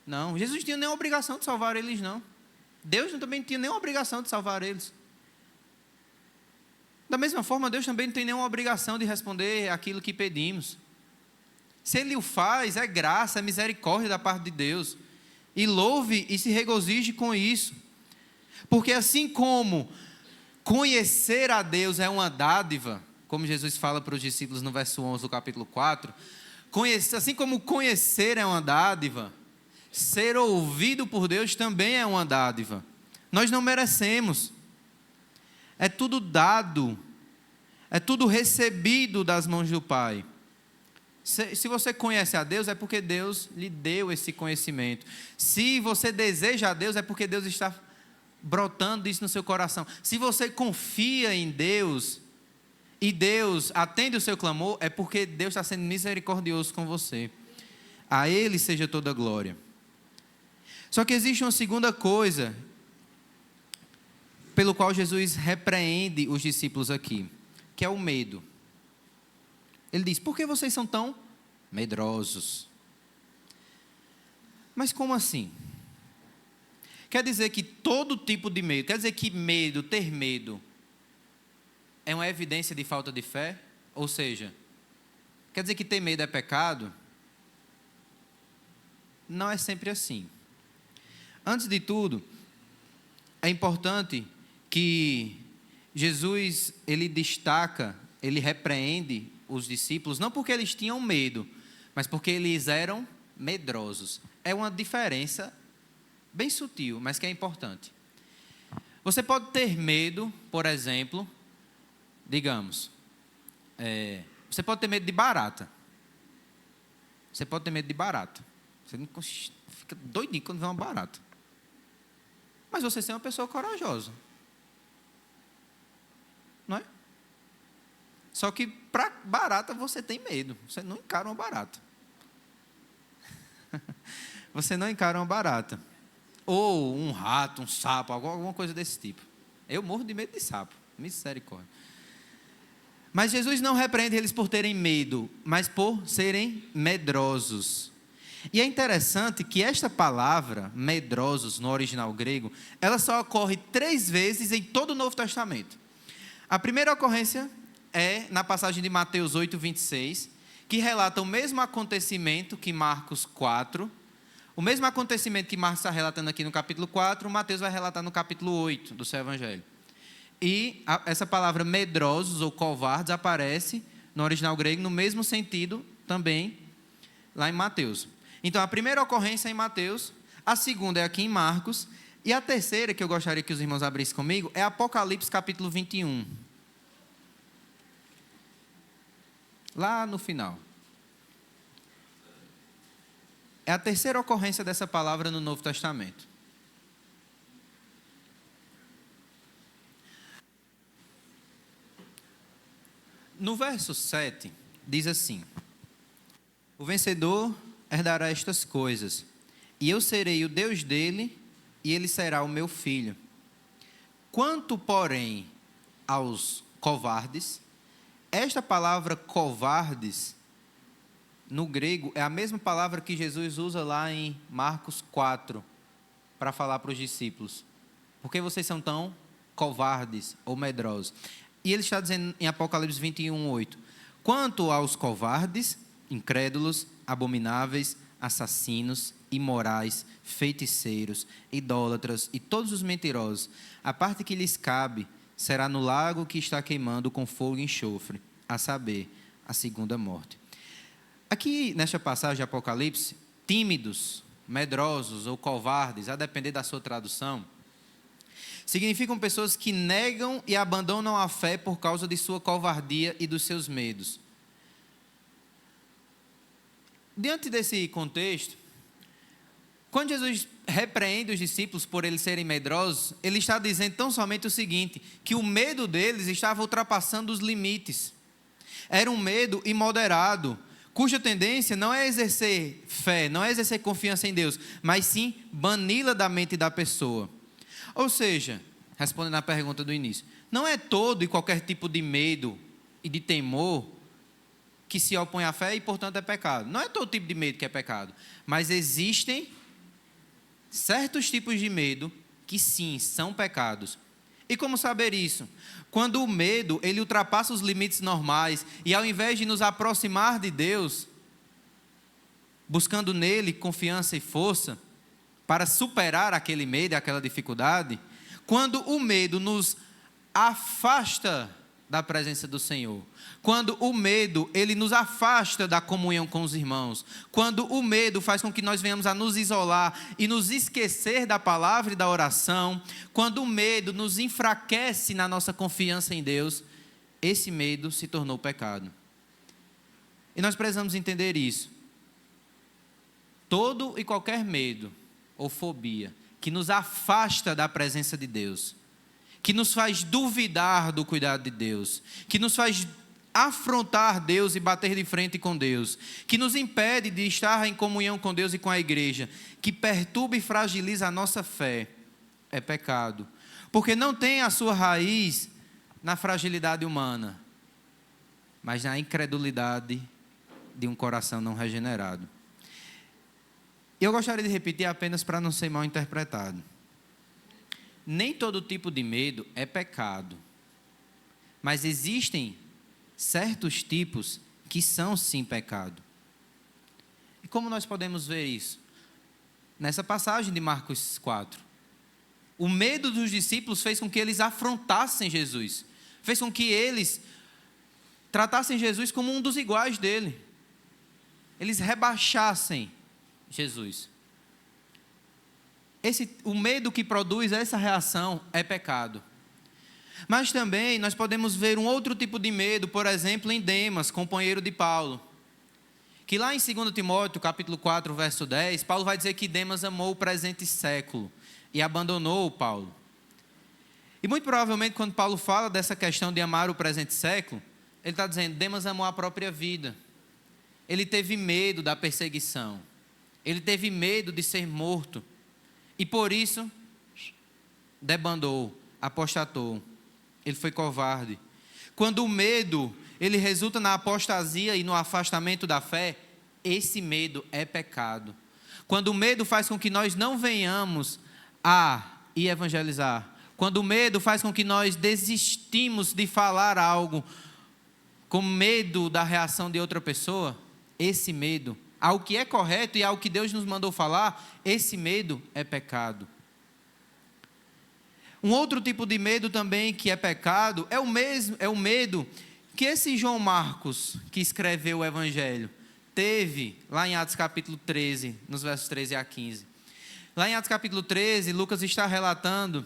Não, Jesus não tinha nenhuma obrigação de salvar eles não. Deus também não tinha nenhuma obrigação de salvar eles. Da mesma forma, Deus também não tem nenhuma obrigação de responder aquilo que pedimos. Se Ele o faz, é graça, é misericórdia da parte de Deus. E louve e se regozije com isso. Porque assim como conhecer a Deus é uma dádiva, como Jesus fala para os discípulos no verso 11 do capítulo 4, assim como conhecer é uma dádiva, ser ouvido por Deus também é uma dádiva. Nós não merecemos. É tudo dado, é tudo recebido das mãos do Pai. Se você conhece a Deus, é porque Deus lhe deu esse conhecimento. Se você deseja a Deus, é porque Deus está brotando isso no seu coração. Se você confia em Deus e Deus atende o seu clamor, é porque Deus está sendo misericordioso com você. A Ele seja toda a glória. Só que existe uma segunda coisa pelo qual Jesus repreende os discípulos aqui, que é o medo. Ele diz: por que vocês são tão medrosos? Mas como assim? Quer dizer que todo tipo de medo, quer dizer que medo, ter medo, é uma evidência de falta de fé? Ou seja, quer dizer que ter medo é pecado? Não é sempre assim. Antes de tudo, é importante que Jesus, ele destaca, ele repreende os discípulos, não porque eles tinham medo, mas porque eles eram medrosos. É uma diferença bem sutil, mas que é importante. Você pode ter medo, por exemplo, digamos, você pode ter medo de barata. Você pode ter medo de barata. Você não fica doidinho quando vê uma barata. Mas você é uma pessoa corajosa. Não é? Só que para barata você tem medo. Você não encara uma barata. Você não encara uma barata. Ou um rato, um sapo, alguma coisa desse tipo. Eu morro de medo de sapo. Misericórdia. Mas Jesus não repreende eles por terem medo, mas por serem medrosos. E é interessante que esta palavra, medrosos, no original grego, ela só ocorre 3 vezes em todo o Novo Testamento. A primeira ocorrência é na passagem de Mateus 8, 26, que relata o mesmo acontecimento que Marcos 4. O mesmo acontecimento que Marcos está relatando aqui no capítulo 4, Mateus vai relatar no capítulo 8 do seu Evangelho. E essa palavra medrosos ou covardes aparece no original grego no mesmo sentido também lá em Mateus. Então, a primeira ocorrência é em Mateus, a segunda é aqui em Marcos, e a terceira, que eu gostaria que os irmãos abrissem comigo, é Apocalipse capítulo 21. Lá no final. É a terceira ocorrência dessa palavra no Novo Testamento. No verso 7, diz assim: o vencedor herdará estas coisas, e eu serei o Deus dele, e ele será o meu filho. Quanto, porém, aos covardes, esta palavra covardes, no grego, é a mesma palavra que Jesus usa lá em Marcos 4, para falar para os discípulos. Por que vocês são tão covardes ou medrosos? E ele está dizendo em Apocalipse 21, 8: quanto aos covardes, incrédulos, abomináveis, assassinos, imorais, feiticeiros, idólatras e todos os mentirosos, a parte que lhes cabe será no lago que está queimando com fogo e enxofre, a saber, a segunda morte. Aqui, nesta passagem de Apocalipse, tímidos, medrosos ou covardes, a depender da sua tradução, significam pessoas que negam e abandonam a fé por causa de sua covardia e dos seus medos. Diante desse contexto, quando Jesus repreende os discípulos por eles serem medrosos, ele está dizendo tão somente o seguinte: que o medo deles estava ultrapassando os limites. Era um medo imoderado, cuja tendência não é exercer fé, não é exercer confiança em Deus, mas sim bani-la da mente da pessoa. Ou seja, respondendo à pergunta do início, não é todo e qualquer tipo de medo e de temor que se opõe à fé e, portanto, é pecado. Não é todo tipo de medo que é pecado, mas existem certos tipos de medo que sim, são pecados. E como saber isso? Quando o medo, ele ultrapassa os limites normais e ao invés de nos aproximar de Deus, buscando nele confiança e força para superar aquele medo e aquela dificuldade, quando o medo nos afasta da presença do Senhor, quando o medo, ele nos afasta da comunhão com os irmãos, quando o medo faz com que nós venhamos a nos isolar e nos esquecer da palavra e da oração, quando o medo nos enfraquece na nossa confiança em Deus, esse medo se tornou pecado. E nós precisamos entender isso. Todo e qualquer medo ou fobia que nos afasta da presença de Deus, que nos faz duvidar do cuidado de Deus, que nos faz afrontar Deus e bater de frente com Deus, que nos impede de estar em comunhão com Deus e com a igreja, que perturba e fragiliza a nossa fé, é pecado. Porque não tem a sua raiz na fragilidade humana, mas na incredulidade de um coração não regenerado. Eu gostaria de repetir apenas para não ser mal interpretado. Nem todo tipo de medo é pecado, mas existem certos tipos que são sim pecado. E como nós podemos ver isso? Nessa passagem de Marcos 4. O medo dos discípulos fez com que eles afrontassem Jesus, fez com que eles tratassem Jesus como um dos iguais dele. Eles rebaixassem Jesus. O medo que produz essa reação é pecado. Mas também nós podemos ver um outro tipo de medo, por exemplo, em Demas, companheiro de Paulo. Que lá em 2 Timóteo, capítulo 4, verso 10, Paulo vai dizer que Demas amou o presente século e abandonou Paulo. E muito provavelmente quando Paulo fala dessa questão de amar o presente século, ele está dizendo, Demas amou a própria vida. Ele teve medo da perseguição. Ele teve medo de ser morto. E por isso, debandou, apostatou. Ele foi covarde. Quando o medo, ele resulta na apostasia e no afastamento da fé, esse medo é pecado. Quando o medo faz com que nós não venhamos a ir evangelizar, quando o medo faz com que nós desistimos de falar algo com medo da reação de outra pessoa, esse medo, ao que é correto e ao que Deus nos mandou falar, esse medo é pecado. Um outro tipo de medo também que é pecado é o medo que esse João Marcos, que escreveu o Evangelho, teve lá em Atos capítulo 13, nos versos 13 a 15. Lá em Atos capítulo 13, Lucas está relatando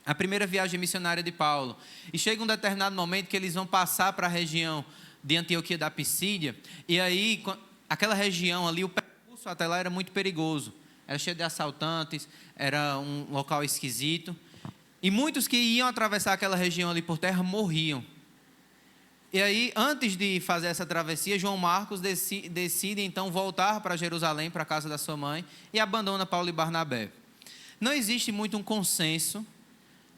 a primeira viagem missionária de Paulo. E chega um determinado momento que eles vão passar para a região de Antioquia da Pisídia. E aí, aquela região ali, o percurso até lá era muito perigoso. Era cheio de assaltantes, era um local esquisito. E muitos que iam atravessar aquela região ali por terra morriam. E aí, antes de fazer essa travessia, João Marcos decide então voltar para Jerusalém, para a casa da sua mãe, e abandona Paulo e Barnabé. Não existe muito um consenso,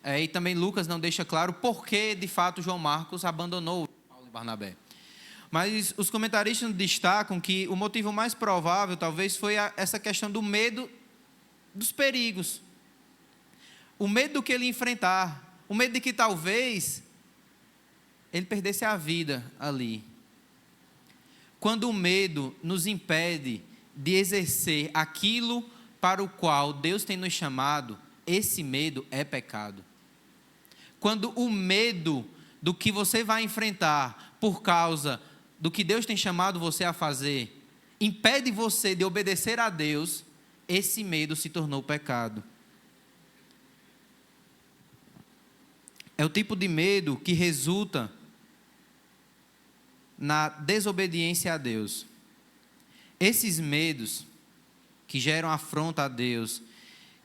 e também Lucas não deixa claro por que, de fato, João Marcos abandonou Paulo e Barnabé. Mas os comentaristas destacam que o motivo mais provável, talvez, foi essa questão do medo dos perigos. O medo do que ele enfrentar, o medo de que talvez ele perdesse a vida ali. Quando o medo nos impede de exercer aquilo para o qual Deus tem nos chamado, esse medo é pecado. Quando o medo do que você vai enfrentar por causa do que Deus tem chamado você a fazer, impede você de obedecer a Deus, esse medo se tornou pecado. É o tipo de medo que resulta na desobediência a Deus. Esses medos que geram afronta a Deus,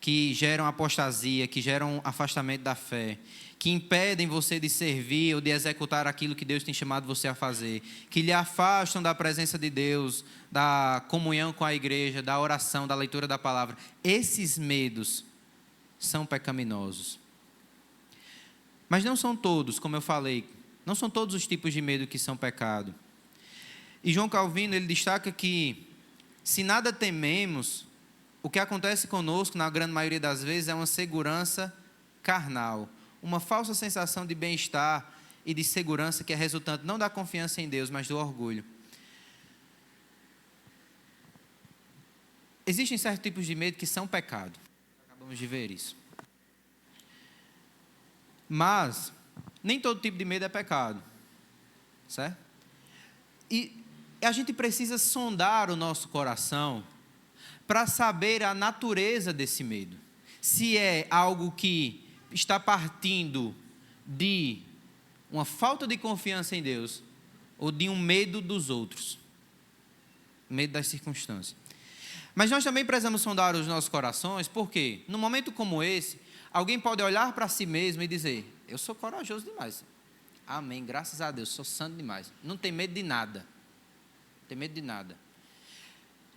que geram apostasia, que geram afastamento da fé, que impedem você de servir ou de executar aquilo que Deus tem chamado você a fazer, que lhe afastam da presença de Deus, da comunhão com a igreja, da oração, da leitura da palavra. Esses medos são pecaminosos. Mas não são todos, como eu falei, não são todos os tipos de medo que são pecado. E João Calvino, ele destaca que, se nada tememos, o que acontece conosco, na grande maioria das vezes, é uma segurança carnal, uma falsa sensação de bem-estar e de segurança que é resultante não da confiança em Deus, mas do orgulho. Existem certos tipos de medo que são pecado. Acabamos de ver isso. Mas nem todo tipo de medo é pecado, certo? E a gente precisa sondar o nosso coração para saber a natureza desse medo. Se é algo que está partindo de uma falta de confiança em Deus, ou de um medo dos outros, medo das circunstâncias. Mas nós também precisamos sondar os nossos corações, porque num momento como esse, alguém pode olhar para si mesmo e dizer: eu sou corajoso demais, amém, graças a Deus, sou santo demais, não tem medo de nada, não tem medo de nada.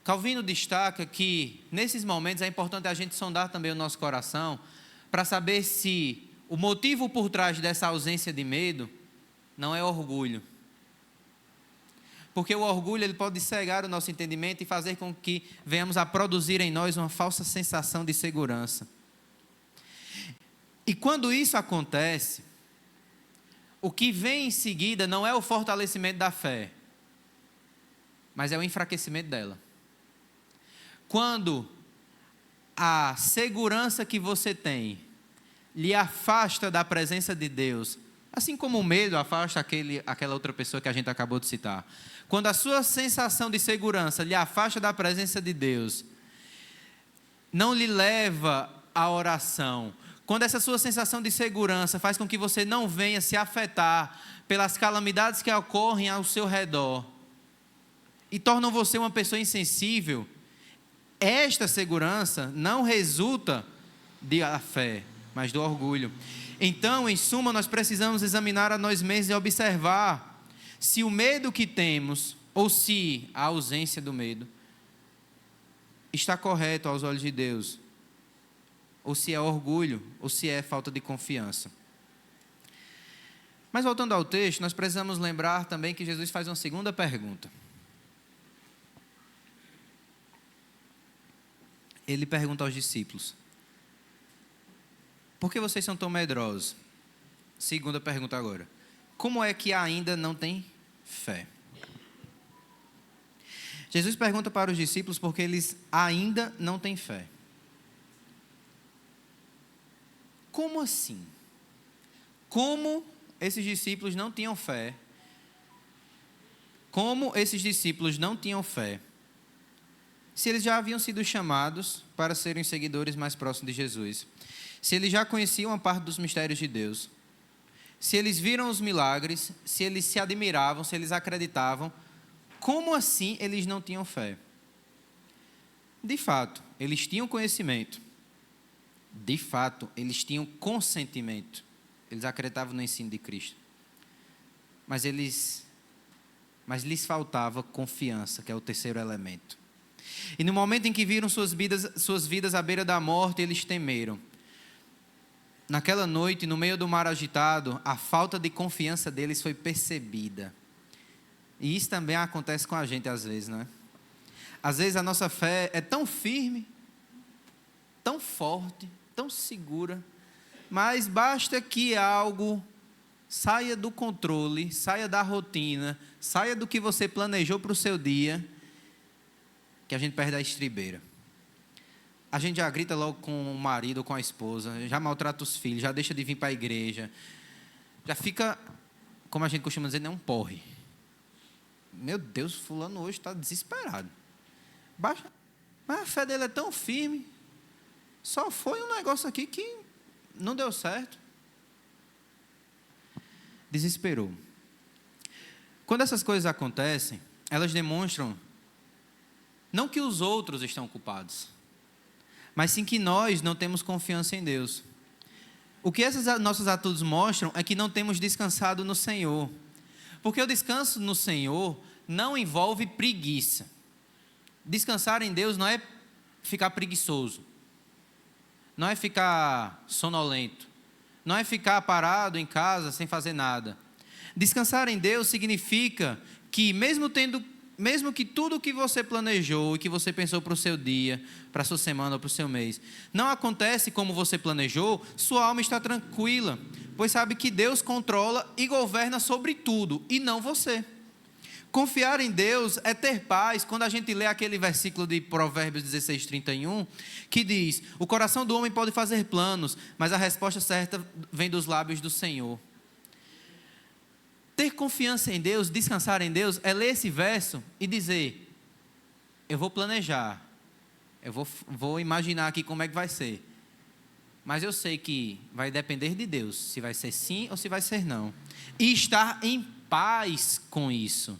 Calvino destaca que nesses momentos é importante a gente sondar também o nosso coração, para saber se o motivo por trás dessa ausência de medo não é orgulho. Porque o orgulho ele pode cegar o nosso entendimento e fazer com que venhamos a produzir em nós uma falsa sensação de segurança. E quando isso acontece, o que vem em seguida não é o fortalecimento da fé, mas é o enfraquecimento dela. Quando a segurança que você tem lhe afasta da presença de Deus, assim como o medo afasta aquela outra pessoa que a gente acabou de citar. Quando a sua sensação de segurança lhe afasta da presença de Deus, não lhe leva à oração. Quando essa sua sensação de segurança faz com que você não venha se afetar pelas calamidades que ocorrem ao seu redor e tornam você uma pessoa insensível, esta segurança não resulta da fé, mas do orgulho. Então, em suma, nós precisamos examinar a nós mesmos e observar se o medo que temos, ou se a ausência do medo, está correto aos olhos de Deus, ou se é orgulho, ou se é falta de confiança. Mas voltando ao texto, nós precisamos lembrar também que Jesus faz uma segunda pergunta. Ele pergunta aos discípulos: por que vocês são tão medrosos? Segunda pergunta agora: como é que ainda não tem fé? Jesus pergunta para os discípulos porque eles ainda não têm fé. Como assim? Como esses discípulos não tinham fé? Como esses discípulos não tinham fé? Se eles já haviam sido chamados para serem seguidores mais próximos de Jesus, se eles já conheciam a parte dos mistérios de Deus, se eles viram os milagres, se eles se admiravam, se eles acreditavam, como assim eles não tinham fé? De fato, eles tinham conhecimento. De fato, eles tinham consentimento. Eles acreditavam no ensino de Cristo. Mas lhes faltava confiança, que é o terceiro elemento. E no momento em que viram suas vidas à beira da morte, eles temeram. Naquela noite, no meio do mar agitado, a falta de confiança deles foi percebida. E isso também acontece com a gente às vezes, não é? Às vezes a nossa fé é tão firme, tão forte, tão segura, mas basta que algo saia do controle, saia da rotina, saia do que você planejou para o seu dia, que a gente perde a estribeira. A gente já grita logo com o marido ou com a esposa, já maltrata os filhos, já deixa de vir para a igreja, já fica, como a gente costuma dizer, um porre. Meu Deus, fulano hoje está desesperado. Mas a fé dele é tão firme, só foi um negócio aqui que não deu certo. Desesperou. Quando essas coisas acontecem, elas demonstram não que os outros estão culpados, mas sim que nós não temos confiança em Deus. O que essas nossas atitudes mostram é que não temos descansado no Senhor. Porque o descanso no Senhor não envolve preguiça. Descansar em Deus não é ficar preguiçoso, não é ficar sonolento, não é ficar parado em casa sem fazer nada. Descansar em Deus significa que mesmo que tudo o que você planejou e que você pensou para o seu dia, para a sua semana ou para o seu mês, não acontece como você planejou, sua alma está tranquila, pois sabe que Deus controla e governa sobre tudo, e não você. Confiar em Deus é ter paz. Quando a gente lê aquele versículo de Provérbios 16:31, que diz: o coração do homem pode fazer planos, mas a resposta certa vem dos lábios do Senhor. Ter confiança em Deus, descansar em Deus, é ler esse verso e dizer: eu vou planejar, eu vou imaginar aqui como é que vai ser, mas eu sei que vai depender de Deus, se vai ser sim ou se vai ser não, e estar em paz com isso.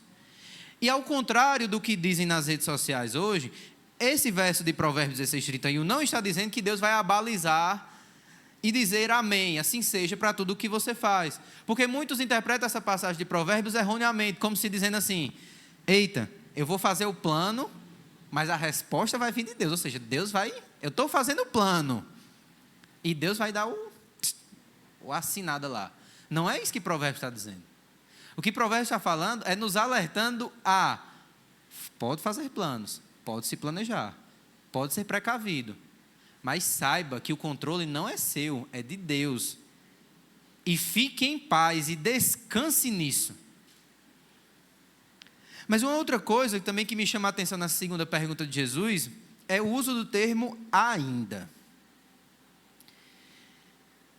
E ao contrário do que dizem nas redes sociais hoje, esse verso de Provérbios 16:31 não está dizendo que Deus vai abalizar e dizer amém, assim seja para tudo o que você faz. Porque muitos interpretam essa passagem de Provérbios erroneamente, como se dizendo assim: eita, eu vou fazer o plano, mas a resposta vai vir de Deus. Ou seja, Deus vai, eu estou fazendo o plano, e Deus vai dar o assinada lá. Não é isso que Provérbios está dizendo. O que Provérbios está falando é nos alertando a: pode fazer planos, pode se planejar, pode ser precavido, mas saiba que o controle não é seu, é de Deus. E fique em paz e descanse nisso. Mas uma outra coisa também que me chama a atenção na segunda pergunta de Jesus é o uso do termo ainda.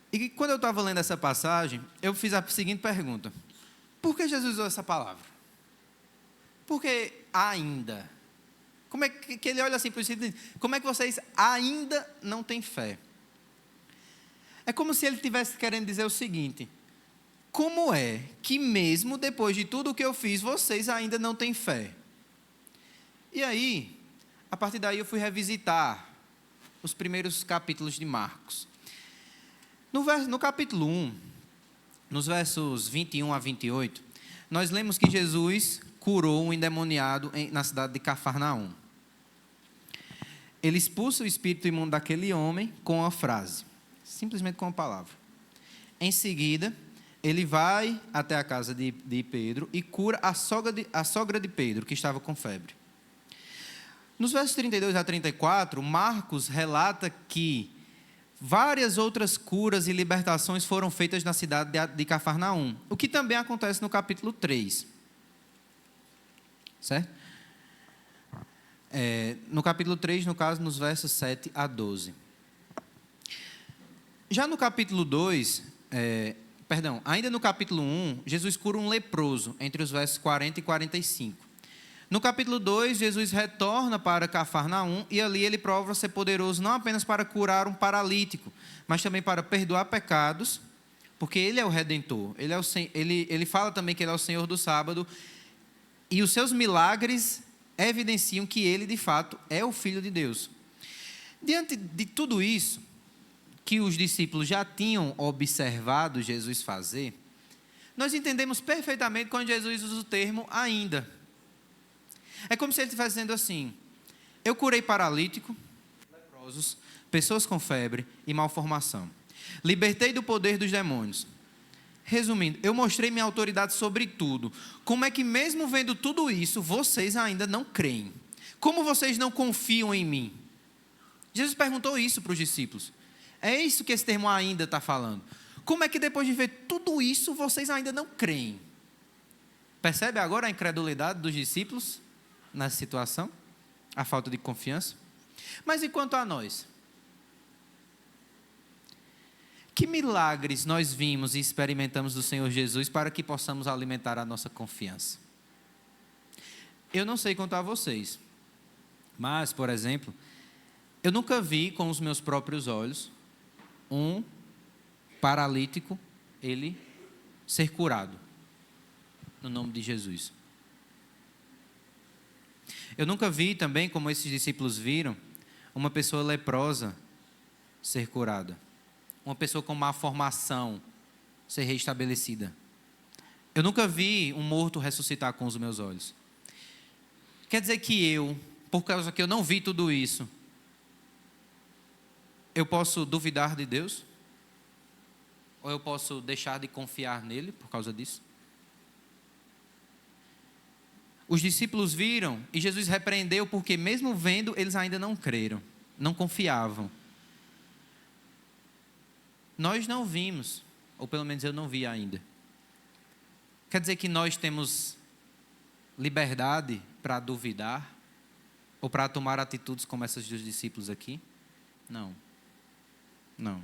E quando eu estava lendo essa passagem, eu fiz a seguinte pergunta: por que Jesus usou essa palavra? Por que ainda? Como é que ele olha assim para os discípulos? Como é que vocês ainda não têm fé? É como se ele estivesse querendo dizer o seguinte: como é que mesmo depois de tudo o que eu fiz, vocês ainda não têm fé? E aí, a partir daí eu fui revisitar os primeiros capítulos de Marcos. No capítulo 1, nos versos 21 a 28, nós lemos que Jesus curou um endemoniado na cidade de Cafarnaum. Ele expulsa o espírito imundo daquele homem com uma frase, simplesmente com uma palavra. Em seguida, ele vai até a casa de Pedro e cura a sogra de Pedro, que estava com febre. Nos versos 32 a 34, Marcos relata que várias outras curas e libertações foram feitas na cidade de Cafarnaum, o que também acontece no capítulo 3. Certo? No capítulo 3, no caso, nos versos 7 a 12. Já no capítulo 2, ainda no capítulo 1, Jesus cura um leproso, entre os versos 40 e 45. No capítulo 2, Jesus retorna para Cafarnaum e ali ele prova ser poderoso não apenas para curar um paralítico, mas também para perdoar pecados, porque ele é o Redentor. Ele fala também que ele é o Senhor do sábado, e os seus milagres evidenciam que ele, de fato, é o Filho de Deus. Diante de tudo isso que os discípulos já tinham observado Jesus fazer, nós entendemos perfeitamente quando Jesus usa o termo ainda. É como se ele estivesse dizendo assim: eu curei paralítico, leprosos, pessoas com febre e malformação. Libertei do poder dos demônios. Resumindo, eu mostrei minha autoridade sobre tudo. Como é que mesmo vendo tudo isso, vocês ainda não creem? Como vocês não confiam em mim? Jesus perguntou isso para os discípulos. É isso que esse termo ainda está falando. Como é que depois de ver tudo isso, vocês ainda não creem? Percebe agora a incredulidade dos discípulos nessa situação? A falta de confiança? Mas e quanto a nós? Que milagres nós vimos e experimentamos do Senhor Jesus para que possamos alimentar a nossa confiança? Eu não sei quanto a vocês, mas, por exemplo, eu nunca vi com os meus próprios olhos um paralítico, ele ser curado, no nome de Jesus. Eu nunca vi também, como esses discípulos viram, uma pessoa leprosa ser curada. Uma pessoa com má formação ser restabelecida. Eu nunca vi um morto ressuscitar com os meus olhos. Quer dizer que por causa que eu não vi tudo isso, eu posso duvidar de Deus? Ou eu posso deixar de confiar nele por causa disso? Os discípulos viram e Jesus repreendeu porque mesmo vendo, eles ainda não creram, não confiavam. Nós não vimos, ou pelo menos eu não vi ainda. Quer dizer que nós temos liberdade para duvidar? Ou para tomar atitudes como essas dos discípulos aqui? Não. Não.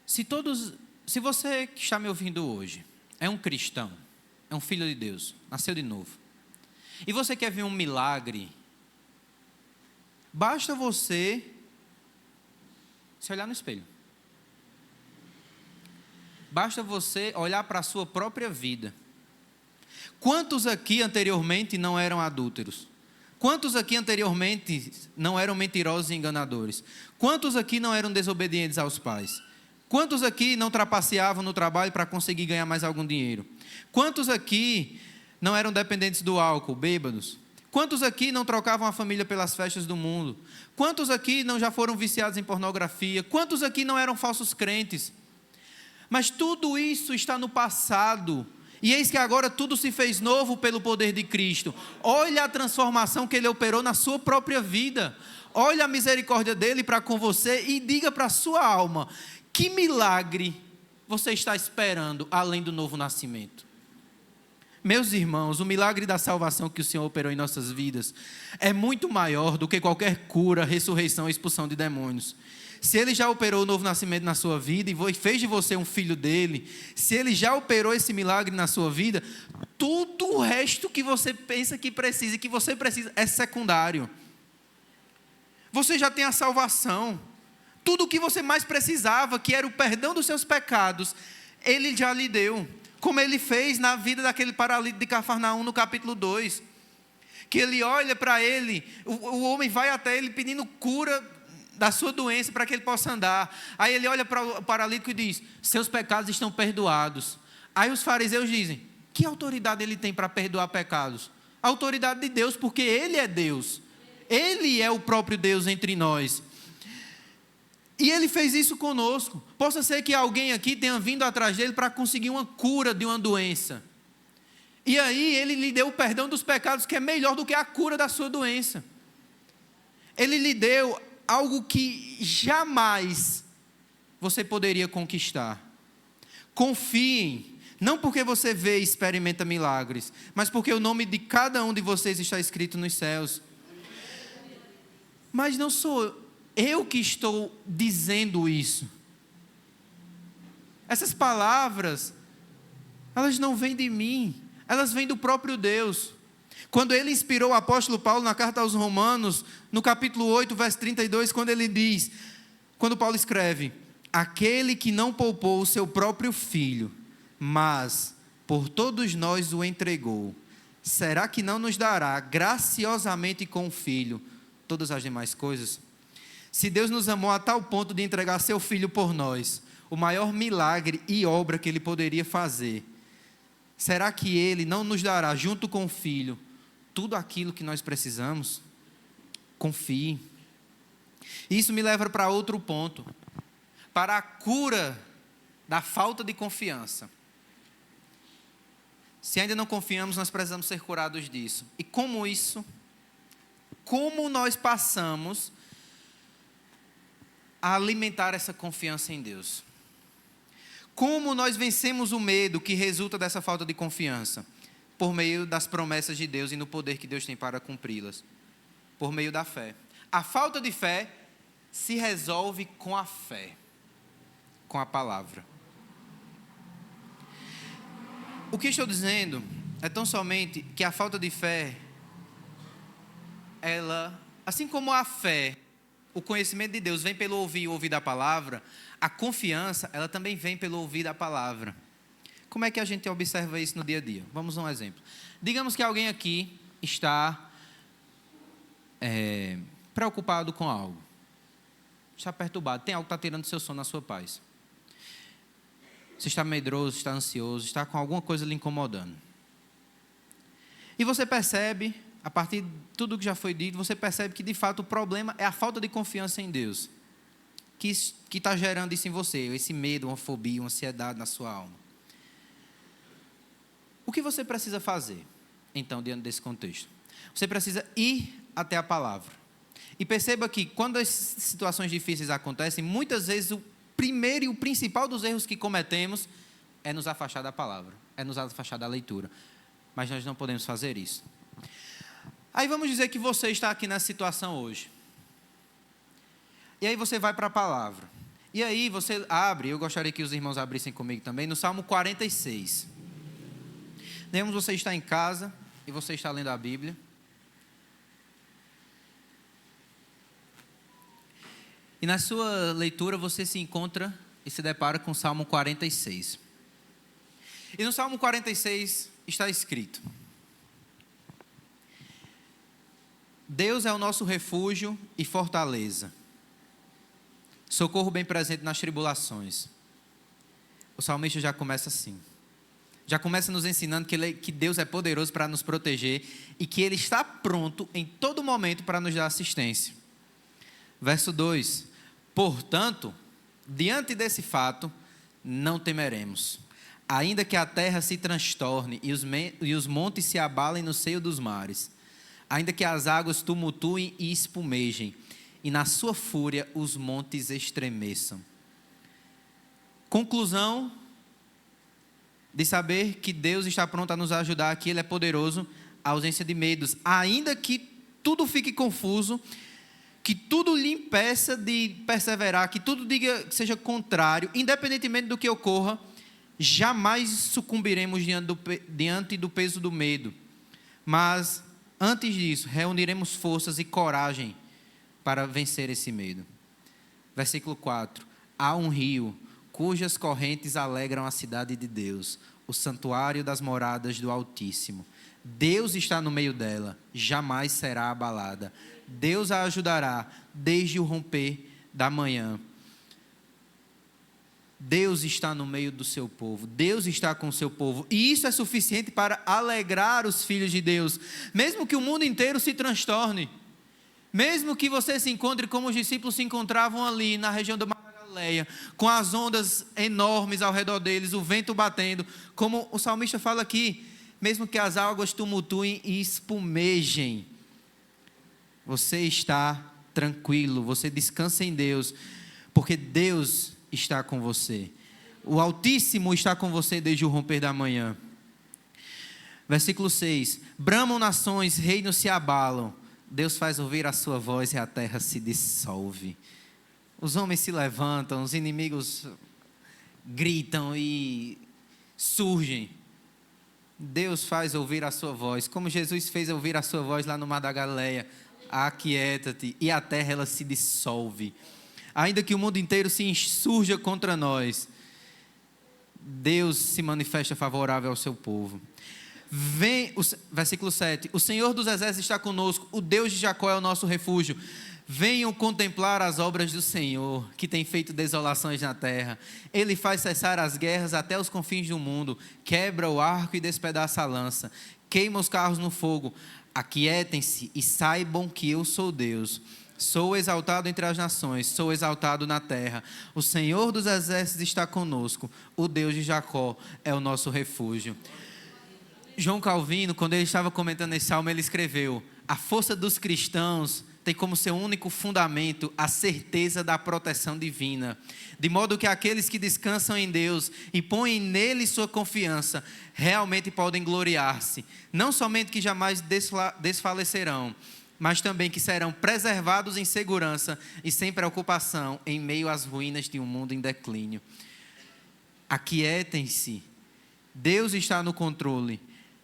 Se você que está me ouvindo hoje é um cristão, é um filho de Deus, nasceu de novo, e você quer ver um milagre, basta você se olhar no espelho. Basta você olhar para a sua própria vida. Quantos aqui anteriormente não eram adúlteros? Quantos aqui anteriormente não eram mentirosos e enganadores? Quantos aqui não eram desobedientes aos pais? Quantos aqui não trapaceavam no trabalho para conseguir ganhar mais algum dinheiro? Quantos aqui não eram dependentes do álcool, bêbados? Quantos aqui não trocavam a família pelas festas do mundo? Quantos aqui não já foram viciados em pornografia? Quantos aqui não eram falsos crentes? Mas tudo isso está no passado. E eis que agora tudo se fez novo pelo poder de Cristo. Olha a transformação que Ele operou na sua própria vida. Olha a misericórdia dEle para com você e diga para a sua alma: que milagre você está esperando além do novo nascimento? Meus irmãos, o milagre da salvação que o Senhor operou em nossas vidas é muito maior do que qualquer cura, ressurreição e expulsão de demônios. Se Ele já operou o novo nascimento na sua vida e fez de você um filho dEle, se Ele já operou esse milagre na sua vida, tudo o resto que você pensa que precisa e que você precisa é secundário. Você já tem a salvação. Tudo o que você mais precisava, que era o perdão dos seus pecados, Ele já lhe deu. Como Ele fez na vida daquele paralítico de Cafarnaum no capítulo 2. Que ele olha para ele, o homem vai até ele pedindo cura da sua doença para que ele possa andar. Aí ele olha para o paralítico e diz: seus pecados estão perdoados. Aí os fariseus dizem: que autoridade ele tem para perdoar pecados? A autoridade de Deus, porque Ele é Deus. Ele é o próprio Deus entre nós. E Ele fez isso conosco. Possa ser que alguém aqui tenha vindo atrás dele para conseguir uma cura de uma doença. E aí Ele lhe deu o perdão dos pecados, que é melhor do que a cura da sua doença. Ele lhe deu algo que jamais você poderia conquistar. Confiem, não porque você vê e experimenta milagres, mas porque o nome de cada um de vocês está escrito nos céus. Mas não sou eu que estou dizendo isso. Essas palavras, elas não vêm de mim, elas vêm do próprio Deus. Quando Ele inspirou o apóstolo Paulo na carta aos Romanos, no capítulo 8, verso 32, quando ele diz, quando Paulo escreve: aquele que não poupou o seu próprio filho, mas por todos nós o entregou, será que não nos dará graciosamente com o filho todas as demais coisas? Se Deus nos amou a tal ponto de entregar seu filho por nós, o maior milagre e obra que Ele poderia fazer, será que Ele não nos dará junto com o filho tudo aquilo que nós precisamos? Confie. Isso me leva para outro ponto, para a cura da falta de confiança. Se ainda não confiamos, nós precisamos ser curados disso. E como nós passamos a alimentar essa confiança em Deus? Como nós vencemos o medo que resulta dessa falta de confiança? Por meio das promessas de Deus e no poder que Deus tem para cumpri-las. Por meio da fé. A falta de fé se resolve com a fé, com a palavra. O que estou dizendo é tão somente que a falta de fé, ela, assim como a fé, o conhecimento de Deus vem pelo ouvir e ouvir da palavra, a confiança, ela também vem pelo ouvir da palavra. Como é que a gente observa isso no dia a dia? Vamos a um exemplo. Digamos que alguém aqui está preocupado com algo. Está perturbado, tem algo que está tirando seu sono, a sua paz. Você está medroso, está ansioso, está com alguma coisa lhe incomodando. E você percebe, a partir de tudo que já foi dito, você percebe que de fato o problema é a falta de confiança em Deus. Que está gerando isso em você, esse medo, uma fobia, uma ansiedade na sua alma. O que você precisa fazer, então, diante desse contexto? Você precisa ir até a palavra. E perceba que, quando as situações difíceis acontecem, muitas vezes o primeiro e o principal dos erros que cometemos é nos afastar da palavra, é nos afastar da leitura. Mas nós não podemos fazer isso. Aí vamos dizer que você está aqui nessa situação hoje. E aí você vai para a palavra. E aí você abre, eu gostaria que os irmãos abrissem comigo também, no Salmo 46. Digamos, você está em casa e você está lendo a Bíblia. E na sua leitura você se encontra e se depara com o Salmo 46. E no Salmo 46 está escrito: Deus é o nosso refúgio e fortaleza, socorro bem presente nas tribulações. O salmista já começa assim. Já começa nos ensinando que Deus é poderoso para nos proteger e que Ele está pronto em todo momento para nos dar assistência. Verso 2: Portanto, diante desse fato, não temeremos, ainda que a terra se transtorne e os montes se abalem no seio dos mares, ainda que as águas tumultuem e espumejem, e na sua fúria os montes estremeçam. Conclusão de saber que Deus está pronto a nos ajudar, que Ele é poderoso, a ausência de medos, ainda que tudo fique confuso, que tudo lhe impeça de perseverar, que tudo diga que seja contrário, independentemente do que ocorra, jamais sucumbiremos diante do peso do medo. Mas, antes disso, reuniremos forças e coragem para vencer esse medo. Versículo 4: Há um rio cujas correntes alegram a cidade de Deus, o santuário das moradas do Altíssimo. Deus está no meio dela, jamais será abalada. Deus a ajudará desde o romper da manhã. Deus está no meio do seu povo, Deus está com o seu povo, e isso é suficiente para alegrar os filhos de Deus, mesmo que o mundo inteiro se transtorne, mesmo que você se encontre como os discípulos se encontravam ali na região do Mar da Galileia, com as ondas enormes ao redor deles, o vento batendo, como o salmista fala aqui, mesmo que as águas tumultuem e espumejem, você está tranquilo, você descansa em Deus, porque Deus está com você. O Altíssimo está com você desde o romper da manhã. Versículo 6: Bramam nações, reinos se abalam. Deus faz ouvir a sua voz e a terra se dissolve. Os homens se levantam, os inimigos gritam e surgem. Deus faz ouvir a sua voz, como Jesus fez ouvir a sua voz lá no Mar da Galileia. Aquieta-te, e a terra ela se dissolve. Ainda que o mundo inteiro se insurja contra nós, Deus se manifesta favorável ao seu povo. Versículo 7: O Senhor dos exércitos está conosco, o Deus de Jacó é o nosso refúgio. Venham contemplar as obras do Senhor, que tem feito desolações na terra. Ele faz cessar as guerras até os confins do mundo, quebra o arco e despedaça a lança, queima os carros no fogo. Aquietem-se e saibam que eu sou Deus. Sou exaltado entre as nações, sou exaltado na terra. O Senhor dos exércitos está conosco, o Deus de Jacó é o nosso refúgio. João Calvino, quando ele estava comentando esse salmo, ele escreveu: a força dos cristãos tem como seu único fundamento a certeza da proteção divina, de modo que aqueles que descansam em Deus e põem nele sua confiança, realmente podem gloriar-se, não somente que jamais desfalecerão, mas também que serão preservados em segurança e sem preocupação em meio às ruínas de um mundo em declínio. Aquietem-se, Deus está no controle.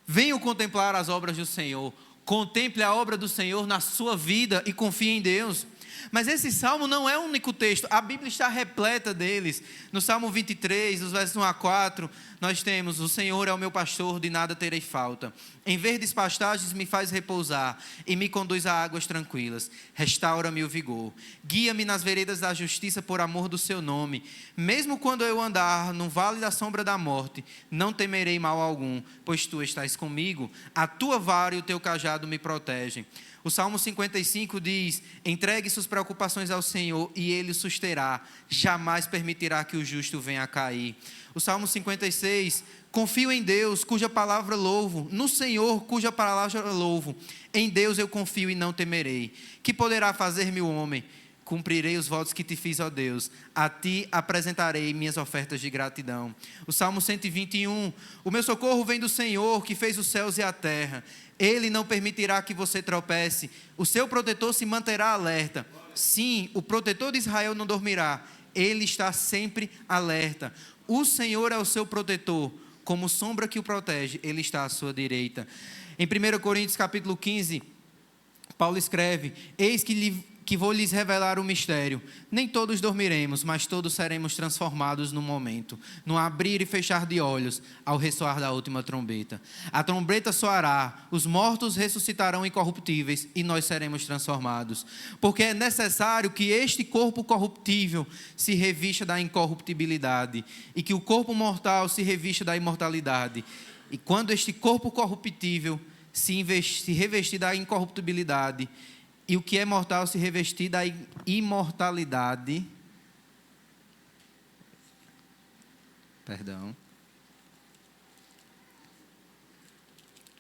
Venham contemplar as obras do Senhor. Contemple a obra do Senhor na sua vida e confie em Deus. Mas esse salmo não é o único texto, a Bíblia está repleta deles. No Salmo 23, nos versos 1 a 4, nós temos: o Senhor é o meu pastor, de nada terei falta. Em verdes pastagens me faz repousar e me conduz a águas tranquilas. Restaura-me o vigor. Guia-me nas veredas da justiça por amor do seu nome. Mesmo quando eu andar no vale da sombra da morte, não temerei mal algum, pois tu estás comigo. A tua vara e o teu cajado me protegem. O Salmo 55 diz: entregue suas preocupações ao Senhor e Ele o susterá, jamais permitirá que o justo venha a cair. O Salmo 56: confio em Deus, cuja palavra louvo, no Senhor, cuja palavra louvo. Em Deus eu confio e não temerei. Que poderá fazer-me o homem? Cumprirei os votos que te fiz, ó Deus. A ti apresentarei minhas ofertas de gratidão. O Salmo 121: o meu socorro vem do Senhor, que fez os céus e a terra. Ele não permitirá que você tropece. O seu protetor se manterá alerta. Sim, o protetor de Israel não dormirá. Ele está sempre alerta. O Senhor é o seu protetor. Como sombra que o protege, Ele está à sua direita. Em 1 Coríntios capítulo 15, Paulo escreve: eis que que vou lhes revelar o mistério. Nem todos dormiremos, mas todos seremos transformados no momento, no abrir e fechar de olhos, ao ressoar da última trombeta. A trombeta soará, os mortos ressuscitarão incorruptíveis e nós seremos transformados. Porque é necessário que este corpo corruptível se revista da incorruptibilidade e que o corpo mortal se revista da imortalidade. E quando este corpo corruptível se revestir da incorruptibilidade e o que é mortal se revestir da imortalidade,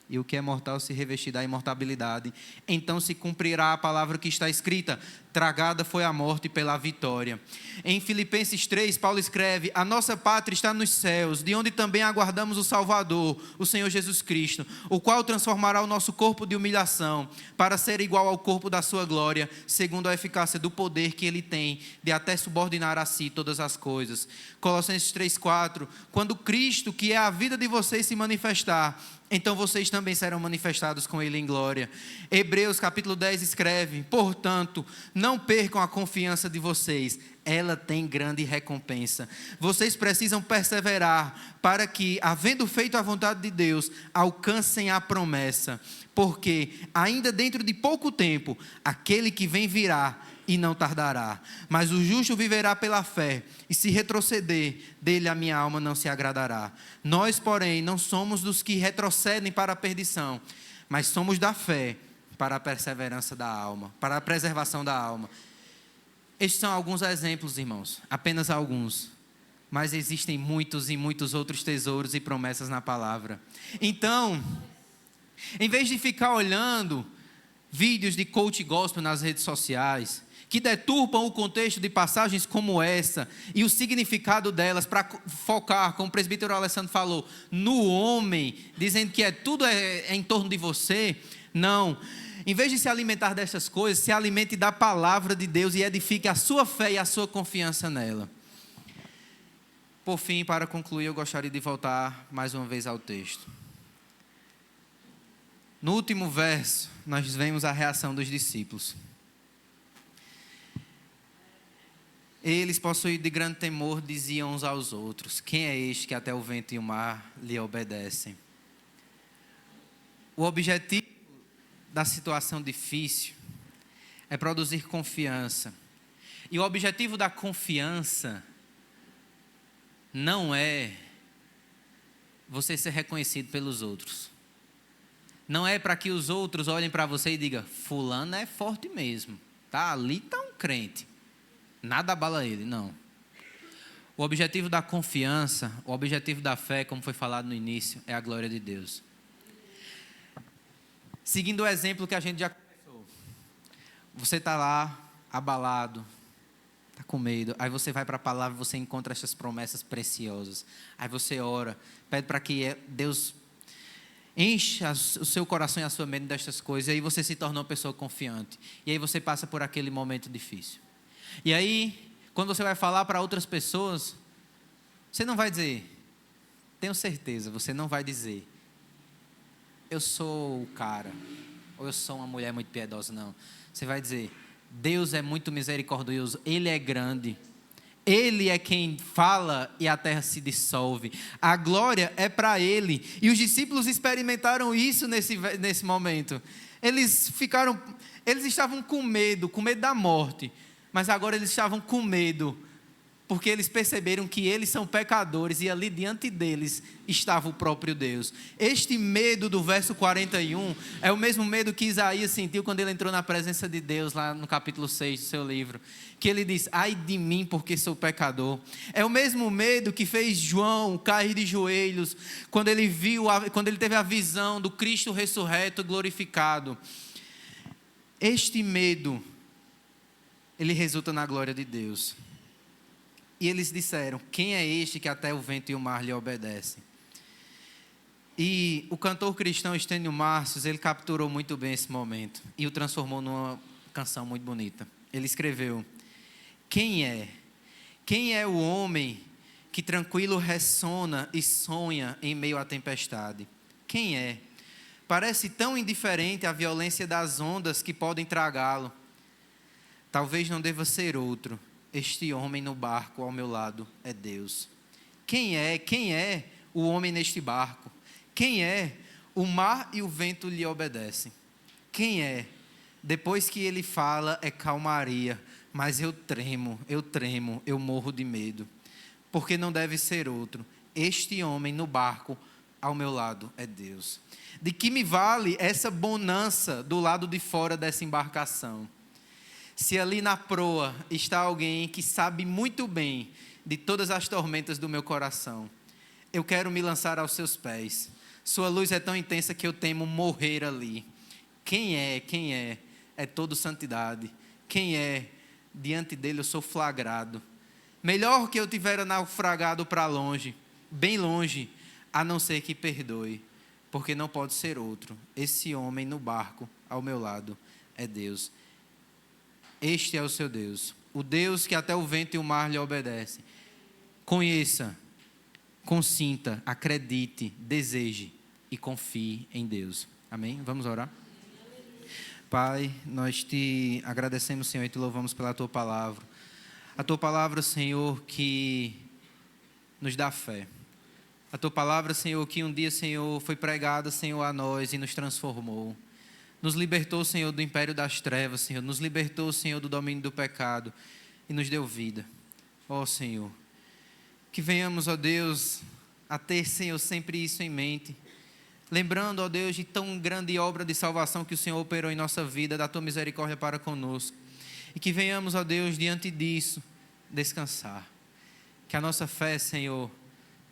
e o que é mortal se revestir da imortalidade, então se cumprirá a palavra que está escrita: tragada foi a morte pela vitória. Em Filipenses 3, Paulo escreve: a nossa pátria está nos céus, de onde também aguardamos o Salvador, o Senhor Jesus Cristo, o qual transformará o nosso corpo de humilhação, para ser igual ao corpo da sua glória, segundo a eficácia do poder que ele tem, de até subordinar a si todas as coisas. Colossenses 3,4, quando Cristo, que é a vida de vocês, se manifestar, então vocês também serão manifestados com ele em glória. Hebreus capítulo 10 escreve: portanto, não percam a confiança de vocês, ela tem grande recompensa. Vocês precisam perseverar para que, havendo feito a vontade de Deus, alcancem a promessa. Porque ainda dentro de pouco tempo, aquele que vem virá e não tardará. Mas o justo viverá pela fé, e se retroceder, dele a minha alma não se agradará. Nós, porém, não somos dos que retrocedem para a perdição, mas somos da fé para a perseverança da alma, para a preservação da alma. Estes são alguns exemplos, irmãos, apenas alguns. Mas existem muitos e muitos outros tesouros e promessas na palavra. Então, em vez de ficar olhando vídeos de coach gospel nas redes sociais, que deturpam o contexto de passagens como essa e o significado delas para focar, como o presbítero Alessandro falou, no homem, dizendo que tudo é em torno de você. Não. Em vez de se alimentar dessas coisas, se alimente da palavra de Deus e edifique a sua fé e a sua confiança nela. Por fim, para concluir, eu gostaria de voltar mais uma vez ao texto. No último verso, nós vemos a reação dos discípulos. Eles, possuídos de grande temor, diziam uns aos outros: quem é este que até o vento e o mar lhe obedecem? O objetivo da situação difícil é produzir confiança. E o objetivo da confiança não é você ser reconhecido pelos outros. Não é para que os outros olhem para você e digam: fulano é forte mesmo, tá? Ali está um crente, nada abala ele. Não. O objetivo da confiança, o objetivo da fé, como foi falado no início, é a glória de Deus. Seguindo o exemplo que a gente já começou, você está lá abalado, está com medo, aí você vai para a palavra e você encontra essas promessas preciosas, aí você ora, pede para que Deus encha o seu coração e a sua mente destas coisas, e aí você se torna uma pessoa confiante, e aí você passa por aquele momento difícil. E aí, quando você vai falar para outras pessoas, você não vai dizer, tenho certeza, você não vai dizer: eu sou o cara, ou eu sou uma mulher muito piedosa. Não. Você vai dizer: Deus é muito misericordioso, Ele é grande, Ele é quem fala e a terra se dissolve, a glória é para Ele. E os discípulos experimentaram isso nesse momento. Eles estavam com medo da morte, mas agora eles estavam com medo, porque eles perceberam que eles são pecadores e ali diante deles estava o próprio Deus. Este medo do verso 41 é o mesmo medo que Isaías sentiu quando ele entrou na presença de Deus, lá no capítulo 6 do seu livro, que ele diz: ai de mim, porque sou pecador. É o mesmo medo que fez João cair de joelhos quando ele teve a visão do Cristo ressurreto, glorificado. Este medo, ele resulta na glória de Deus. E eles disseram: quem é este que até o vento e o mar lhe obedecem? E o cantor cristão Estênio Márcios, ele capturou muito bem esse momento e o transformou numa canção muito bonita. Ele escreveu: quem é o homem que tranquilo ressona e sonha em meio à tempestade? Quem é? Parece tão indiferente à violência das ondas que podem tragá-lo. Talvez não deva ser outro. Este homem no barco ao meu lado é Deus. Quem é o homem neste barco? Quem é? O mar e o vento lhe obedecem. Quem é? Depois que ele fala, é calmaria. Mas eu tremo, eu morro de medo. Porque não deve ser outro. Este homem no barco ao meu lado é Deus. De que me vale essa bonança do lado de fora dessa embarcação? Se ali na proa está alguém que sabe muito bem de todas as tormentas do meu coração, eu quero me lançar aos seus pés. Sua luz é tão intensa que eu temo morrer ali. Quem é? Quem é? É todo santidade. Quem é? Diante dele eu sou flagrado. Melhor que eu tivera naufragado para longe, bem longe, a não ser que perdoe, porque não pode ser outro. Esse homem no barco ao meu lado é Deus. Este é o seu Deus, o Deus que até o vento e o mar lhe obedecem. Conheça, consinta, acredite, deseje e confie em Deus. Amém? Vamos orar? Pai, nós te agradecemos, Senhor, e te louvamos pela tua palavra. A tua palavra, Senhor, que nos dá fé. A tua palavra, Senhor, que um dia, Senhor, foi pregada, Senhor, a nós e nos transformou. Nos libertou, Senhor, do império das trevas, Senhor. Nos libertou, Senhor, do domínio do pecado e nos deu vida. Ó, Senhor, que venhamos, ó Deus, a ter, Senhor, sempre isso em mente. Lembrando, ó Deus, de tão grande obra de salvação que o Senhor operou em nossa vida, da tua misericórdia para conosco. E que venhamos, ó Deus, diante disso, descansar. Que a nossa fé, Senhor,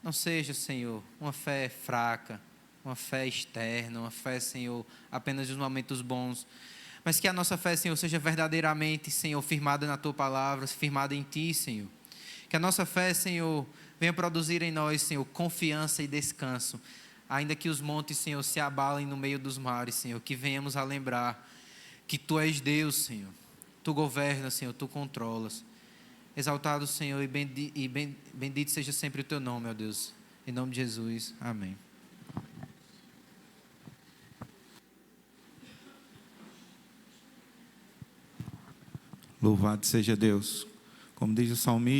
não seja, Senhor, uma fé fraca, uma fé externa, uma fé, Senhor, apenas nos momentos bons. Mas que a nossa fé, Senhor, seja verdadeiramente, Senhor, firmada na tua palavra, firmada em ti, Senhor. Que a nossa fé, Senhor, venha produzir em nós, Senhor, confiança e descanso. Ainda que os montes, Senhor, se abalem no meio dos mares, Senhor, que venhamos a lembrar que Tu és Deus, Senhor. Tu governas, Senhor, Tu controlas. Exaltado, Senhor, e bendito seja sempre o Teu nome, ó Deus. Em nome de Jesus, amém. Louvado seja Deus. Como diz o salmista,